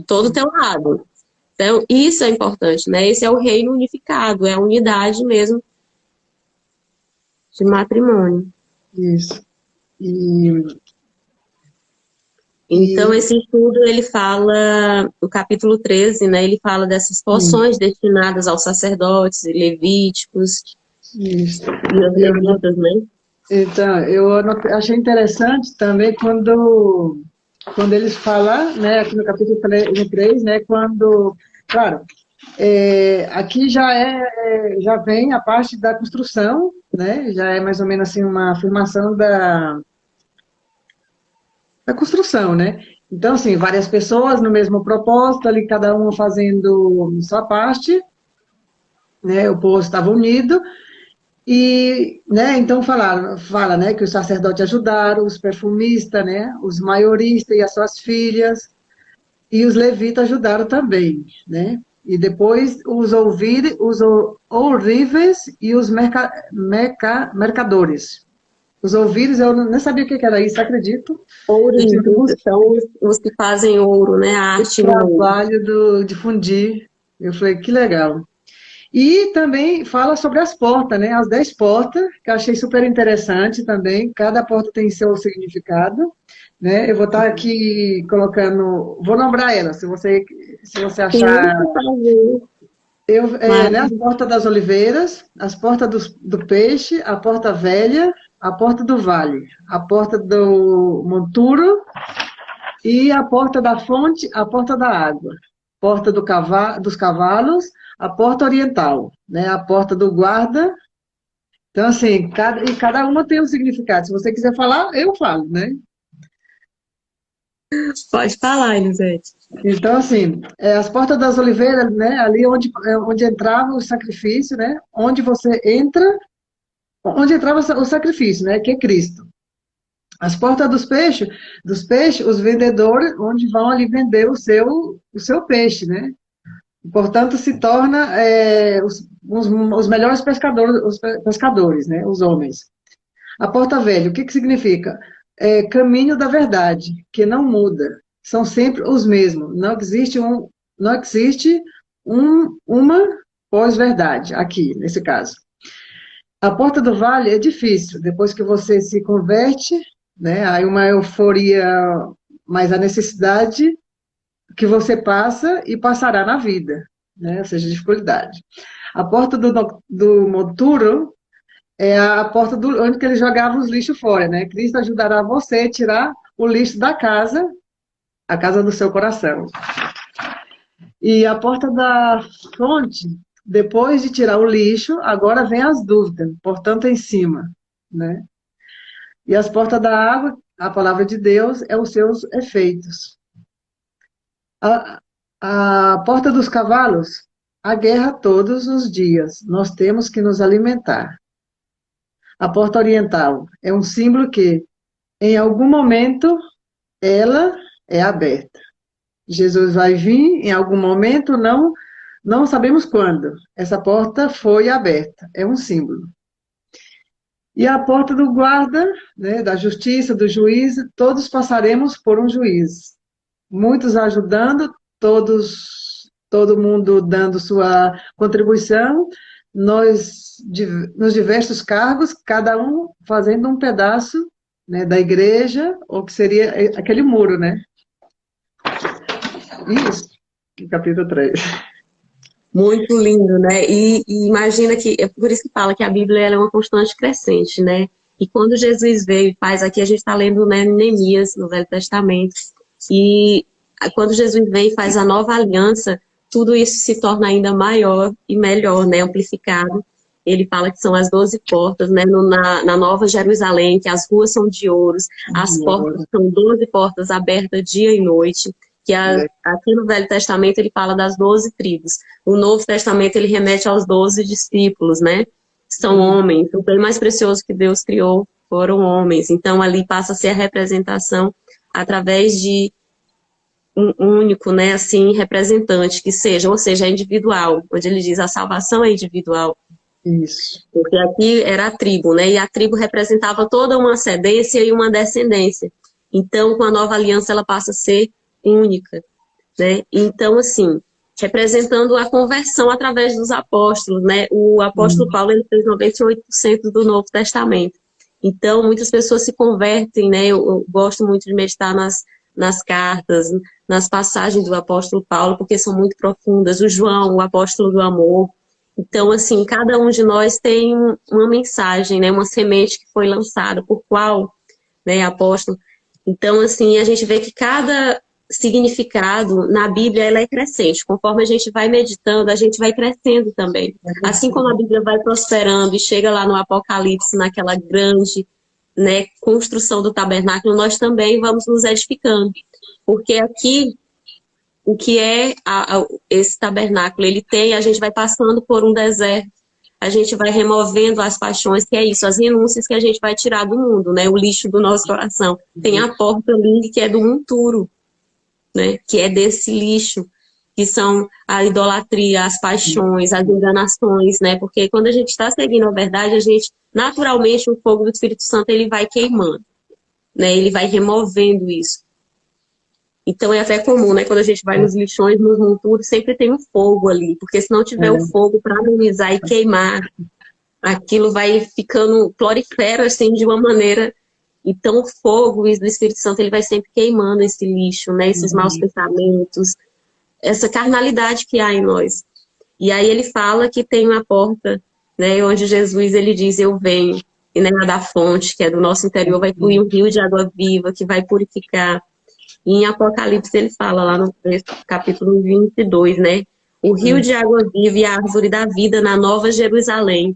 Todo o teu lado. Então, isso é importante, né? Esse é o reino unificado, é a unidade mesmo de matrimônio. Isso. E Então, esse estudo, ele fala, o capítulo 13, né? Ele fala dessas porções destinadas aos sacerdotes e levíticos. Isso. E os levitas, né? Então, achei interessante também quando eles falam, né, aqui no capítulo 3, né, quando, claro, aqui já vem a parte da construção, né, já é mais ou menos assim uma afirmação da construção, né. Então, assim, várias pessoas no mesmo propósito, ali cada uma fazendo sua parte, né, o povo estava unido. E, né, então fala, né, que os sacerdotes ajudaram, os perfumistas, né, os maioristas e as suas filhas, e os levitas ajudaram também, né, e depois os ourives e os mercadores. Os ourives, eu nem sabia o que era isso, acredito. Ourives, são os que fazem ouro, né, a arte no ouro. O trabalho de fundir, eu falei, que legal. E também fala sobre as portas, né? As 10 portas, que eu achei super interessante também. Cada porta tem seu significado, né? Eu vou estar aqui colocando, vou nombrar elas, se você achar. Né, as portas das oliveiras, as portas do peixe, a porta velha, a porta do vale, a porta do monturo e a porta da fonte, a porta da água, porta dos cavalos, a porta oriental, né? A porta do guarda. Então, assim, cada uma tem um significado. Se você quiser falar, eu falo, né? Pode falar, Elisete. Então, assim, as portas das oliveiras, né? Ali onde entrava o sacrifício, né? Onde entrava o sacrifício, né? Que é Cristo. As portas dos peixes, os vendedores, onde vão ali vender o seu peixe, né? Portanto, se torna os melhores pescadores, né? Os homens. A porta velha, o que significa? Caminho da verdade, que não muda. São sempre os mesmos. Não existe uma pós-verdade aqui, nesse caso. A porta do vale é difícil. Depois que você se converte, né? Aí uma euforia, mas a necessidade que você passa e passará na vida, né? Ou seja, dificuldade. A porta do monturo é a porta onde que ele jogava os lixos fora, né? Cristo ajudará você a tirar o lixo da casa, a casa do seu coração. E a porta da fonte, depois de tirar o lixo, agora vem as dúvidas, portanto, em cima, né? E as portas da água, a palavra de Deus, é os seus efeitos. A porta dos cavalos, a guerra todos os dias, nós temos que nos alimentar. A porta oriental é um símbolo que, em algum momento, ela é aberta. Jesus vai vir, em algum momento, não sabemos quando. Essa porta foi aberta, é um símbolo. E a porta do guarda, né, da justiça, do juiz, todos passaremos por um juiz. Muitos ajudando, todo mundo dando sua contribuição, nos diversos cargos, cada um fazendo um pedaço né, da igreja, ou que seria aquele muro, né? Isso, no capítulo 3. Muito lindo, né? E imagina que, é por isso que fala que a Bíblia ela é uma constante crescente, né? E quando Jesus veio e faz aqui, a gente está lendo, né, Neemias, no Velho Testamento, e quando Jesus vem e faz a nova aliança, tudo isso se torna ainda maior e melhor, né? Amplificado. Ele fala que são as 12 portas, né? Na Nova Jerusalém, que as ruas são de ouros, as portas são 12 portas abertas dia e noite, que aqui no Velho Testamento ele fala das 12 tribos. O Novo Testamento ele remete aos 12 discípulos, né? São homens. O bem mais precioso que Deus criou foram homens. Então ali passa a ser a representação através de um único, né, assim, representante que seja, ou seja, é individual, onde ele diz a salvação é individual. Isso. Porque aqui era a tribo, né? E a tribo representava toda uma ascendência e uma descendência. Então, com a nova aliança, ela passa a ser única, né? Então, assim, representando a conversão através dos apóstolos, né? O apóstolo Paulo, ele fez 98% do Novo Testamento. Então, muitas pessoas se convertem, né? Eu gosto muito de meditar nas cartas, nas passagens do apóstolo Paulo, porque são muito profundas. O João, o apóstolo do amor. Então, assim, cada um de nós tem uma mensagem, né? Uma semente que foi lançada por qual, né, apóstolo. Então, assim, a gente vê que cada significado na Bíblia ela é crescente. Conforme a gente vai meditando, a gente vai crescendo também. Assim como a Bíblia vai prosperando e chega lá no Apocalipse, naquela grande, né, construção do tabernáculo, nós também vamos nos edificando. Porque aqui, o que é esse tabernáculo? Ele tem, a gente vai passando por um deserto, a gente vai removendo as paixões, que é isso, as renúncias que a gente vai tirar do mundo, né? O lixo do nosso coração. Tem a porta ali que é do monturo, né? Que é desse lixo, que são a idolatria, as paixões, as enganações, né? Porque quando a gente está seguindo a verdade, a gente, naturalmente, o fogo do Espírito Santo, ele vai queimando, né? Ele vai removendo isso. Então é até comum, né? Quando a gente vai nos lixões, nos monturos, sempre tem um fogo ali, porque se não tiver o fogo para amenizar e queimar, aquilo vai ficando prolifera assim de uma maneira. Então o fogo do Espírito Santo ele vai sempre queimando esse lixo, né? Esses maus pensamentos, essa carnalidade que há em nós. E aí ele fala que tem uma porta, né? Onde Jesus ele diz eu venho, e né, da fonte que é do nosso interior vai fluir um rio de água viva que vai purificar. E em Apocalipse ele fala lá no capítulo 22, né? O rio de água viva e a árvore da vida na Nova Jerusalém.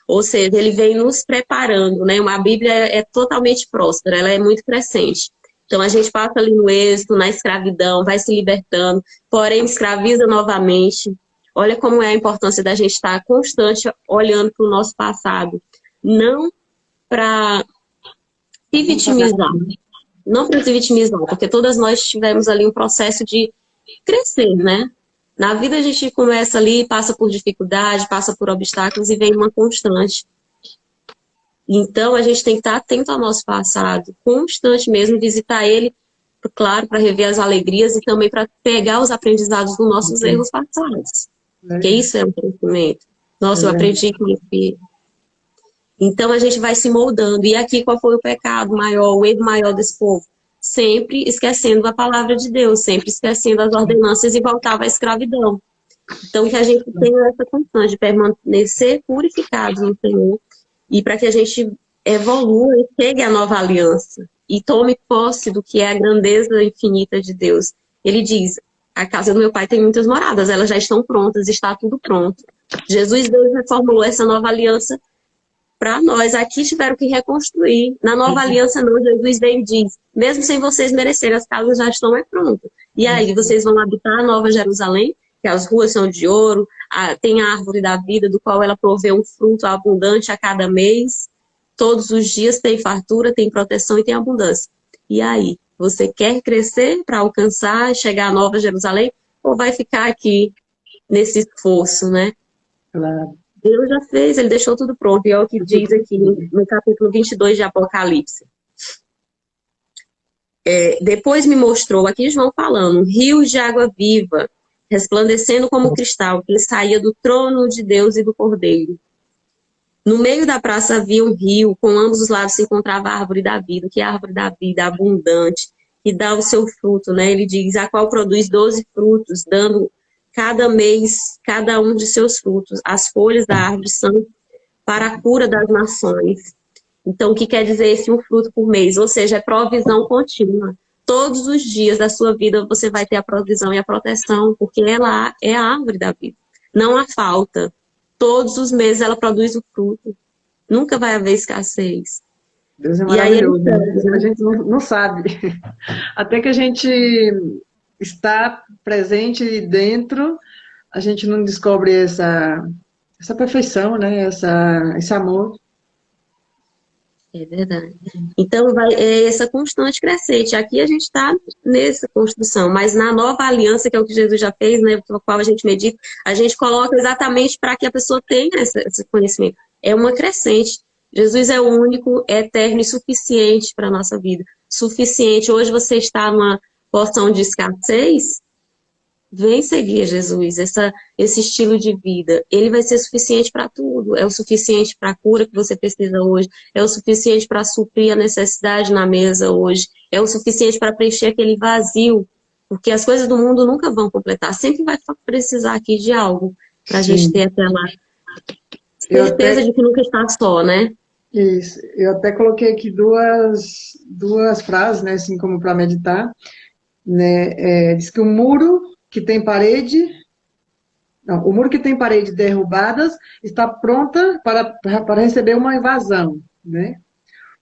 Ou seja, ele vem nos preparando, né? A Bíblia é totalmente próspera, ela é muito crescente. Então a gente passa ali no êxito, na escravidão, vai se libertando, porém escraviza novamente. Olha como é a importância da gente estar constante olhando para o nosso passado. Não para se vitimizar. Não para se vitimizar, porque todas nós tivemos ali um processo de crescer, né? Na vida a gente começa ali, passa por dificuldade, passa por obstáculos e vem uma constante. Então a gente tem que estar atento ao nosso passado, constante mesmo, visitar ele, claro, para rever as alegrias e também para pegar os aprendizados dos nossos erros passados. Porque isso é um crescimento. Nossa, eu aprendi com meu filho. Então a gente vai se moldando. E aqui qual foi o pecado maior, o erro maior desse povo? Sempre esquecendo a palavra de Deus, sempre esquecendo as ordenanças e voltava à escravidão. Então que a gente tenha essa condição de permanecer purificados no Senhor e para que a gente evolua e chegue à nova aliança e tome posse do que é a grandeza infinita de Deus. Ele diz, a casa do meu pai tem muitas moradas, elas já estão prontas, está tudo pronto. Jesus Deus reformulou essa nova aliança para nós. Aqui tiveram que reconstruir. Na nova aliança não, Jesus vem e diz, mesmo sem vocês merecerem, as casas já estão prontas. E aí, vocês vão habitar a Nova Jerusalém, que as ruas são de ouro, tem a árvore da vida, do qual ela provê um fruto abundante a cada mês. Todos os dias tem fartura, tem proteção e tem abundância. E aí, você quer crescer para alcançar, chegar à Nova Jerusalém, ou vai ficar aqui nesse esforço, né? Claro. Deus já fez, ele deixou tudo pronto. E é o que diz aqui no capítulo 22 de Apocalipse. Depois me mostrou, aqui João falando, um rio de água viva, resplandecendo como cristal, que saía do trono de Deus e do Cordeiro. No meio da praça havia um rio, com ambos os lados se encontrava a árvore da vida, que é a árvore da vida, abundante, que dá o seu fruto, né? Ele diz, a qual produz 12 frutos, dando cada mês cada um de seus frutos. As folhas da árvore são para a cura das nações. Então, o que quer dizer esse um fruto por mês? Ou seja, é provisão contínua. Todos os dias da sua vida você vai ter a provisão e a proteção, porque ela é a árvore da vida. Não há falta. Todos os meses ela produz o fruto. Nunca vai haver escassez. Deus é E aí maravilhoso, né? A gente não sabe. Até que a gente está presente dentro, a gente não descobre essa perfeição, né? Esse amor. é verdade. Então, é essa constante crescente. Aqui a gente está nessa construção, mas na nova aliança, que é o que Jesus já fez, né, com a qual a gente medita, a gente coloca exatamente para que a pessoa tenha esse conhecimento. É uma crescente. Jesus é o único, é eterno e suficiente para a nossa vida. Suficiente. Hoje você está numa porção de escassez, vem seguir Jesus, esse estilo de vida. Ele vai ser suficiente para tudo. É o suficiente para a cura que você precisa hoje. É o suficiente para suprir a necessidade na mesa hoje. É o suficiente para preencher aquele vazio. Porque as coisas do mundo nunca vão completar. Sempre vai precisar aqui de algo para a gente ter aquela certeza de que nunca está só, né? Isso. Eu até coloquei aqui duas frases, né, assim como para meditar. Né, diz que o muro que tem parede, não, o muro que tem paredes derrubadas está pronta para receber uma invasão, né?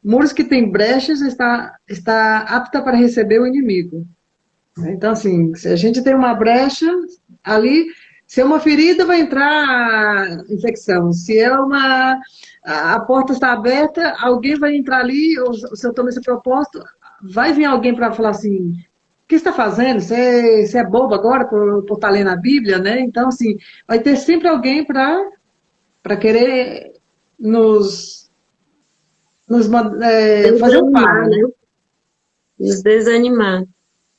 Muros que têm brechas está apta para receber o inimigo. Então, assim, se a gente tem uma brecha ali, se é uma ferida, vai entrar infecção. Se é a porta está aberta, alguém vai entrar ali, ou se eu tomo esse propósito, vai vir alguém para falar assim, o que você está fazendo? Você é bobo agora por estar lendo a Bíblia, né? Então, assim, vai ter sempre alguém para querer fazer um par, né? Nos desanimar.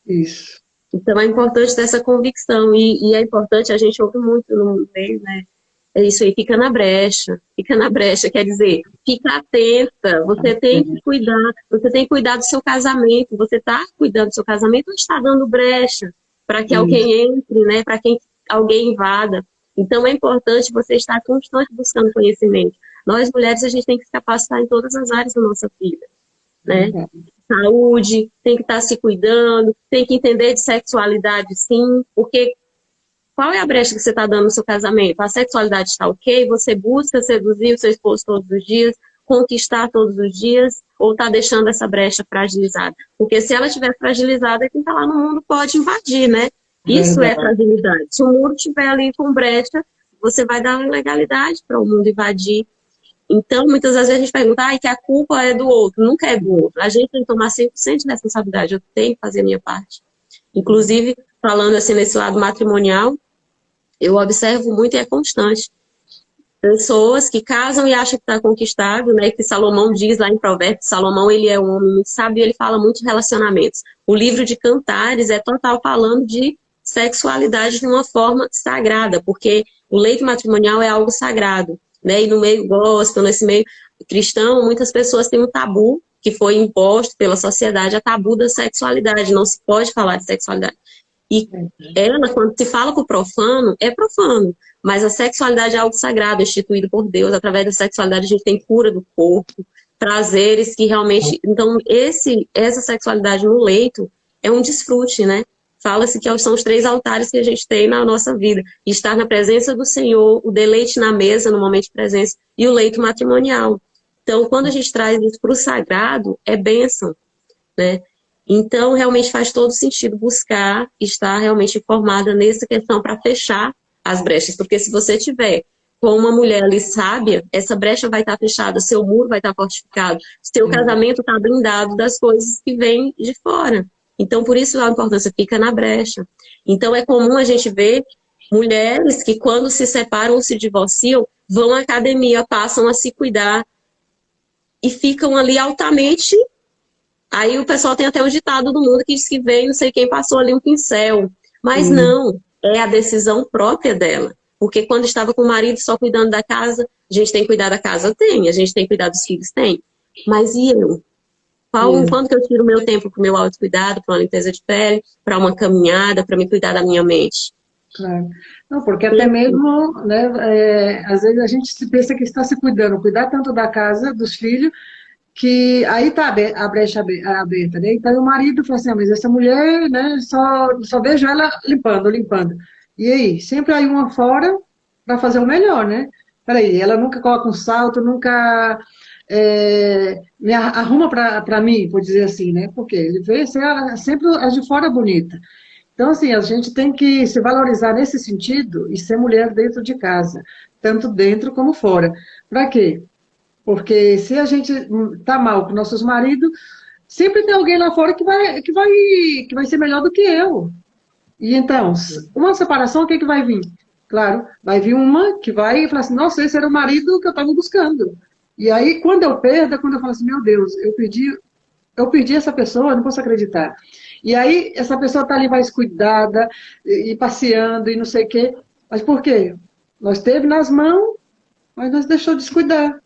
Isso. Então é importante ter essa convicção. E é importante, a gente ouve muito no meio, né? É isso aí, fica na brecha, quer dizer, fica atenta, você tem que cuidar do seu casamento, você está cuidando do seu casamento ou está dando brecha para que alguém entre, né, para que alguém invada. Então é importante você estar constante buscando conhecimento. Nós mulheres, a gente tem que se capacitar em todas as áreas da nossa vida, né? Saúde, tem que estar se cuidando, tem que entender de sexualidade, sim, porque qual é a brecha que você está dando no seu casamento? A sexualidade está ok? Você busca seduzir o seu esposo todos os dias, conquistar todos os dias, ou está deixando essa brecha fragilizada? Porque se ela estiver fragilizada, quem está lá no mundo pode invadir, né? Isso é fragilidade. Se o muro estiver ali com brecha, você vai dar legalidade para o mundo invadir. Então, muitas vezes a gente pergunta que a culpa é do outro. Nunca é do outro. A gente tem que tomar 100% de responsabilidade. Eu tenho que fazer a minha parte. Inclusive, falando assim nesse lado matrimonial, eu observo muito e é constante. Pessoas que casam e acham que está conquistado, né? Que Salomão diz lá em Provérbios, Salomão ele é um homem muito sábio e ele fala muito de relacionamentos. O livro de Cantares é total falando de sexualidade de uma forma sagrada, porque o leito matrimonial é algo sagrado, né? E no meio gospel, nesse meio cristão, muitas pessoas têm um tabu que foi imposto pela sociedade, a tabu da sexualidade, não se pode falar de sexualidade. E ela, quando se fala para o profano, é profano. Mas a sexualidade é algo sagrado, instituído por Deus. Através da sexualidade a gente tem cura do corpo, prazeres que realmente... Então, essa sexualidade no leito é um desfrute, né? Fala-se que são os 3 altares que a gente tem na nossa vida. Estar na presença do Senhor, o deleite na mesa, no momento de presença, e o leito matrimonial. Então, quando a gente traz isso para o sagrado, é bênção, né? Então, realmente faz todo sentido buscar estar realmente informada nessa questão para fechar as brechas. Porque se você tiver com uma mulher ali sábia, essa brecha vai estar fechada, seu muro vai estar fortificado, seu casamento está blindado das coisas que vêm de fora. Então, por isso a importância fica na brecha. Então, é comum a gente ver mulheres que quando se separam ou se divorciam, vão à academia, passam a se cuidar e ficam ali altamente... Aí o pessoal tem até um ditado do mundo que diz que veio não sei quem passou ali um pincel. Mas não, é a decisão própria dela. Porque quando estava com o marido só cuidando da casa, a gente tem que cuidar da casa? Tem. A gente tem que cuidar dos filhos? Tem. Mas e eu? Quando que eu tiro o meu tempo para o meu autocuidado, para uma limpeza de pele, para uma caminhada, para me cuidar da minha mente? Claro. Não, porque até mesmo, né, às vezes a gente se pensa que está se cuidando, cuidar tanto da casa, dos filhos, que aí está a brecha aberta, né? Então o marido fala assim, mas essa mulher, né, só vejo ela limpando, limpando. E aí, sempre aí uma fora para fazer o melhor, né? Peraí, ela nunca coloca um salto, nunca me arruma para mim, por dizer assim, né? Porque ele vê sempre as de fora bonita. Então, assim, a gente tem que se valorizar nesse sentido e ser mulher dentro de casa, tanto dentro como fora. Para quê? Porque se a gente tá mal com nossos maridos, sempre tem alguém lá fora que vai ser melhor do que eu. E então, uma separação, o que vai vir? Claro, vai vir uma que vai falar assim, nossa, esse era o marido que eu estava buscando. E aí, quando eu perdo, é quando eu falo assim, meu Deus, eu perdi essa pessoa, eu não posso acreditar. E aí, essa pessoa está ali mais cuidada, e passeando, e não sei o quê. Mas por quê? Nós teve nas mãos, mas nós deixou de descuidar,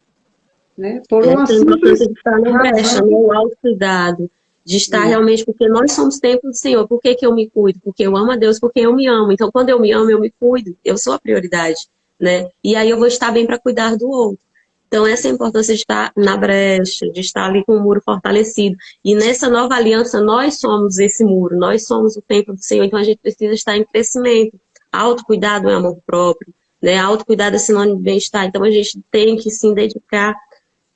né? Por uma Essa simples importância de estar na brecha, razão. né? O autocuidado, de estar realmente, porque nós somos templo do Senhor. Por que que eu me cuido? Porque eu amo a Deus, porque eu me amo. Então, quando eu me amo, eu me cuido. Eu sou a prioridade, né? E aí eu vou estar bem para cuidar do outro. Então, essa é a importância de estar na brecha, de estar ali com o muro fortalecido. E nessa nova aliança, nós somos esse muro, nós somos o templo do Senhor. Então, a gente precisa estar em crescimento. Autocuidado é amor próprio, né? Autocuidado é sinônimo de bem-estar. Então, a gente tem que se dedicar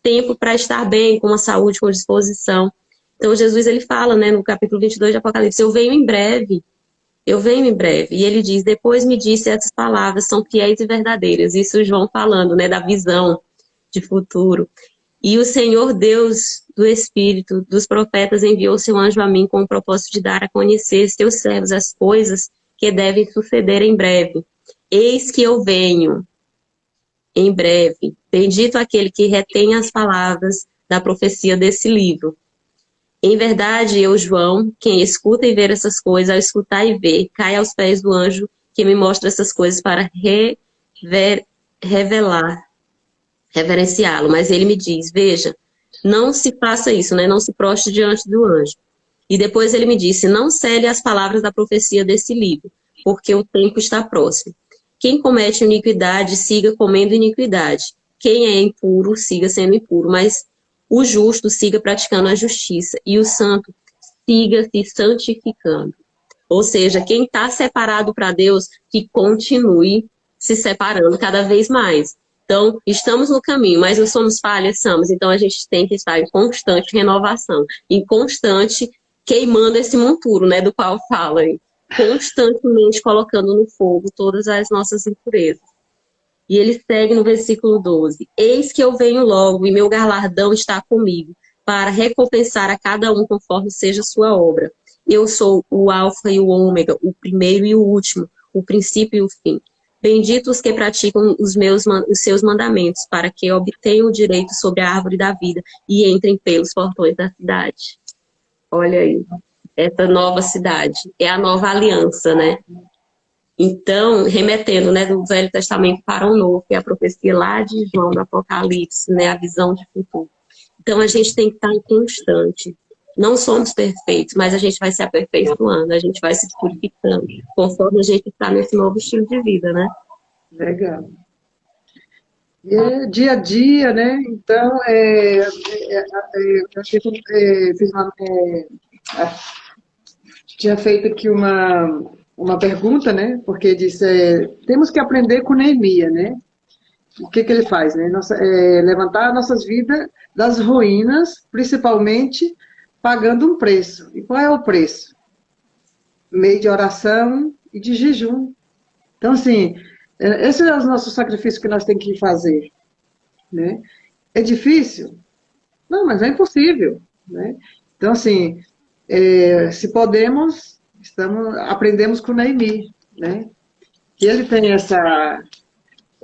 tempo para estar bem, com uma saúde, com disposição. Então, Jesus, ele fala, né, no capítulo 22 de Apocalipse, eu venho em breve. Eu venho em breve. E ele diz, depois me disse essas palavras, são fiéis e verdadeiras. Isso João falando, né, da visão de futuro. E o Senhor Deus do Espírito, dos profetas, enviou seu anjo a mim com o propósito de dar a conhecer seus servos as coisas que devem suceder em breve. Eis que eu venho em breve. Bendito aquele que retém as palavras da profecia desse livro. Em verdade, eu, João, quem escuta e vê essas coisas, ao escutar e ver, cai aos pés do anjo que me mostra essas coisas para reverenciá-lo. Mas ele me diz, veja, não se faça isso, né? Não se proste diante do anjo. E depois ele me disse, não cele as palavras da profecia desse livro, porque o tempo está próximo. Quem comete iniquidade, siga comendo iniquidade. Quem é impuro, siga sendo impuro. Mas o justo, siga praticando a justiça. E o santo, siga se santificando. Ou seja, quem está separado para Deus, que continue se separando cada vez mais. Então, estamos no caminho, mas nós somos falhas, somos. Então, a gente tem que estar em constante renovação, em constante queimando esse monturo, né, do qual fala, constantemente colocando no fogo todas as nossas impurezas. E ele segue no versículo 12. Eis que eu venho logo, e meu galardão está comigo, para recompensar a cada um conforme seja a sua obra. Eu sou o alfa e o ômega, o primeiro e o último, o princípio e o fim. Benditos os que praticam os seus mandamentos, para que obtenham o direito sobre a árvore da vida e entrem pelos portões da cidade. Olha aí, essa nova cidade, é a nova aliança, né? Então, remetendo, né, do Velho Testamento para o Novo, que é a profecia lá de João do Apocalipse, né, a visão de futuro. Então, a gente tem que estar em constante. Não somos perfeitos, mas a gente vai se aperfeiçoando, a gente vai se purificando, conforme a gente está nesse novo estilo de vida, né? Legal. E é dia a dia, né? Então, tinha feito aqui uma pergunta, né? Porque disse, temos que aprender com Neemias, né? O que ele faz, né? Levantar nossas vidas das ruínas, principalmente pagando um preço. E qual é o preço? Meio de oração e de jejum. Então, assim, esses são os nossos sacrifícios que nós temos que fazer, né? É difícil? Não, mas é impossível, né? Então, assim, se podemos, aprendemos com Neemias, né? Que ele tem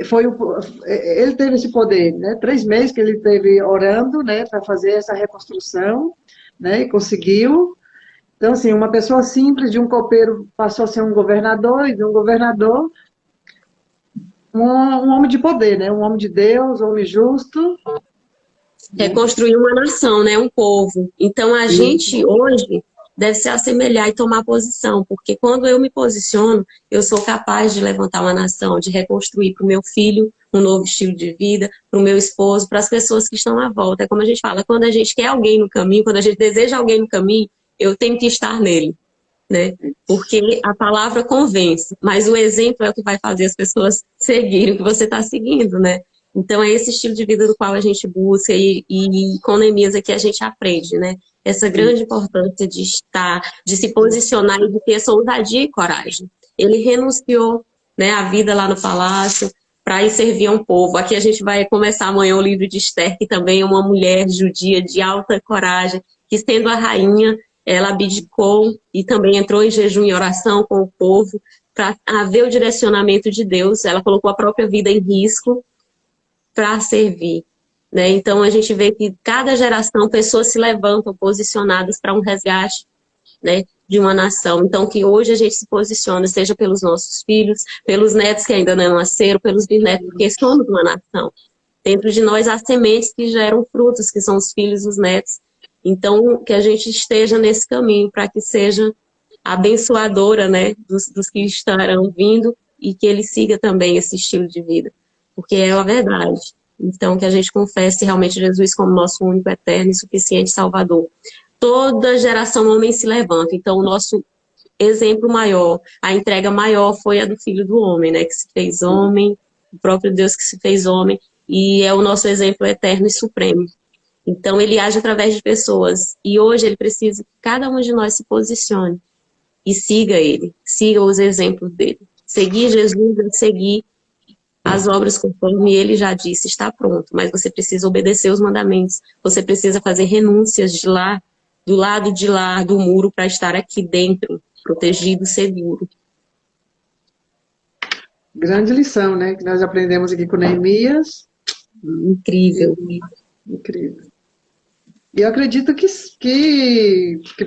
ele teve esse poder, né? 3 meses que ele teve orando, né, para fazer essa reconstrução, né? E conseguiu. Então, assim, uma pessoa simples, de um copeiro, passou a ser um governador, e de um governador um homem de poder, né? Um homem de Deus, um homem justo. Reconstruir uma nação, né? Um povo. Então, a gente hoje deve se assemelhar e tomar posição, porque quando eu me posiciono, eu sou capaz de levantar uma nação, de reconstruir para o meu filho um novo estilo de vida, para o meu esposo, para as pessoas que estão à volta. É como a gente fala, quando a gente quer alguém no caminho, quando a gente deseja alguém no caminho, eu tenho que estar nele, né? Porque a palavra convence, mas o exemplo é o que vai fazer as pessoas seguirem o que você está seguindo, né? Então é esse estilo de vida do qual a gente busca e com Neemias aqui a gente aprende, né? Essa grande importância de estar, de se posicionar e de ter essa ousadia e coragem. Ele renunciou, né, a vida lá no palácio para ir servir a um povo. Aqui a gente vai começar amanhã o livro de Esther, que também é uma mulher judia de alta coragem, que sendo a rainha, ela abdicou e também entrou em jejum e oração com o povo para haver o direcionamento de Deus. Ela colocou a própria vida em risco para servir, né? Então a gente vê que cada geração pessoas se levantam posicionadas para um resgate, né, de uma nação. Então que hoje a gente se posiciona, seja pelos nossos filhos, pelos netos que ainda não nasceram, pelos bisnetos, porque somos uma nação. Dentro de nós há sementes que geram frutos, que são os filhos e os netos. Então que a gente esteja nesse caminho para que seja abençoadora, né, dos que estarão vindo e que ele siga também esse estilo de vida, porque é a verdade. Então, que a gente confesse realmente Jesus como nosso único, eterno e suficiente Salvador. Toda geração homem se levanta. Então, o nosso exemplo maior, a entrega maior foi a do Filho do Homem, né, que se fez homem, o próprio Deus que se fez homem, e é o nosso exemplo eterno e supremo. Então, ele age através de pessoas. E hoje ele precisa que cada um de nós se posicione e siga ele, siga os exemplos dele. Seguir Jesus é seguir as obras conforme ele já disse, está pronto, mas você precisa obedecer os mandamentos, você precisa fazer renúncias de lá, do lado de lá do muro para estar aqui dentro, protegido, seguro. Grande lição, né? Que nós aprendemos aqui com Neemias. Incrível. Incrível. E eu acredito que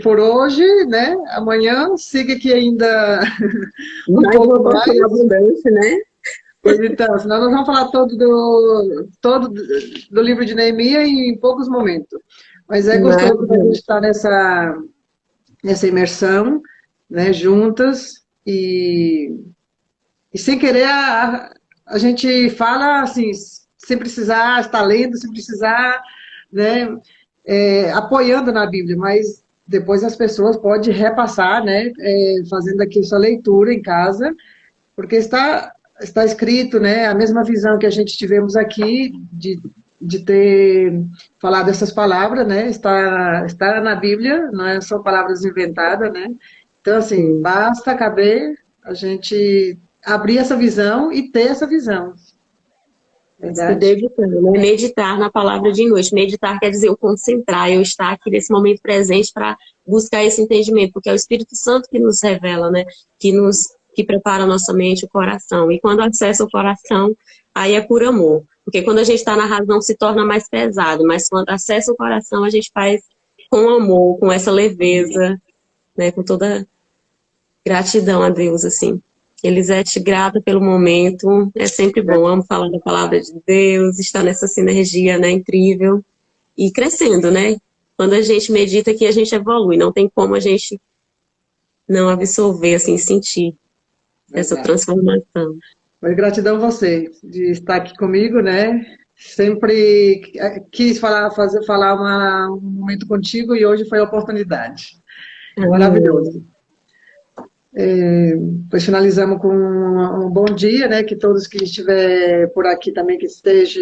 por hoje, né? Amanhã siga aqui ainda um Mais pouco uma porção mais. abundante, né? Pois então, senão nós vamos falar todo do livro de Neemias em poucos momentos. Mas é gostoso a gente estar nessa imersão, né, juntas, e sem querer a gente fala assim, sem precisar estar lendo, sem precisar, né, apoiando na Bíblia, mas depois as pessoas podem repassar, né, fazendo aqui sua leitura em casa, porque está escrito, né, a mesma visão que a gente tivemos aqui, de ter falado essas palavras, né, está na Bíblia, não são palavras inventadas, né, então, assim, basta caber a gente abrir essa visão e ter essa visão. Se dedicando, né? Meditar na palavra de noite. Meditar quer dizer eu concentrar, eu estar aqui nesse momento presente para buscar esse entendimento, porque é o Espírito Santo que nos revela, né? Que prepara a nossa mente, o coração. E quando acessa o coração, aí é por amor. Porque quando a gente está na razão se torna mais pesado, mas quando acessa o coração a gente faz com amor, com essa leveza, né? Com toda gratidão a Deus, assim. Elisete, grata pelo momento, é sempre bom, amo falar da palavra de Deus, estar nessa sinergia, né, incrível, e crescendo, né, quando a gente medita aqui a gente evolui, não tem como a gente não absorver, assim, sentir essa transformação. Mas gratidão a você de estar aqui comigo, né, sempre quis falar um momento contigo e hoje foi a oportunidade. Maravilhoso. Pois finalizamos com um bom dia, né? Que todos que estiver por aqui também que esteja,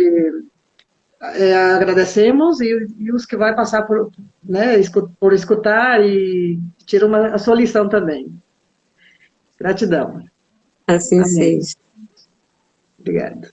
agradecemos, e os que vai passar por escutar e tirar a sua lição também. Gratidão. Assim Amém. seja. Obrigada.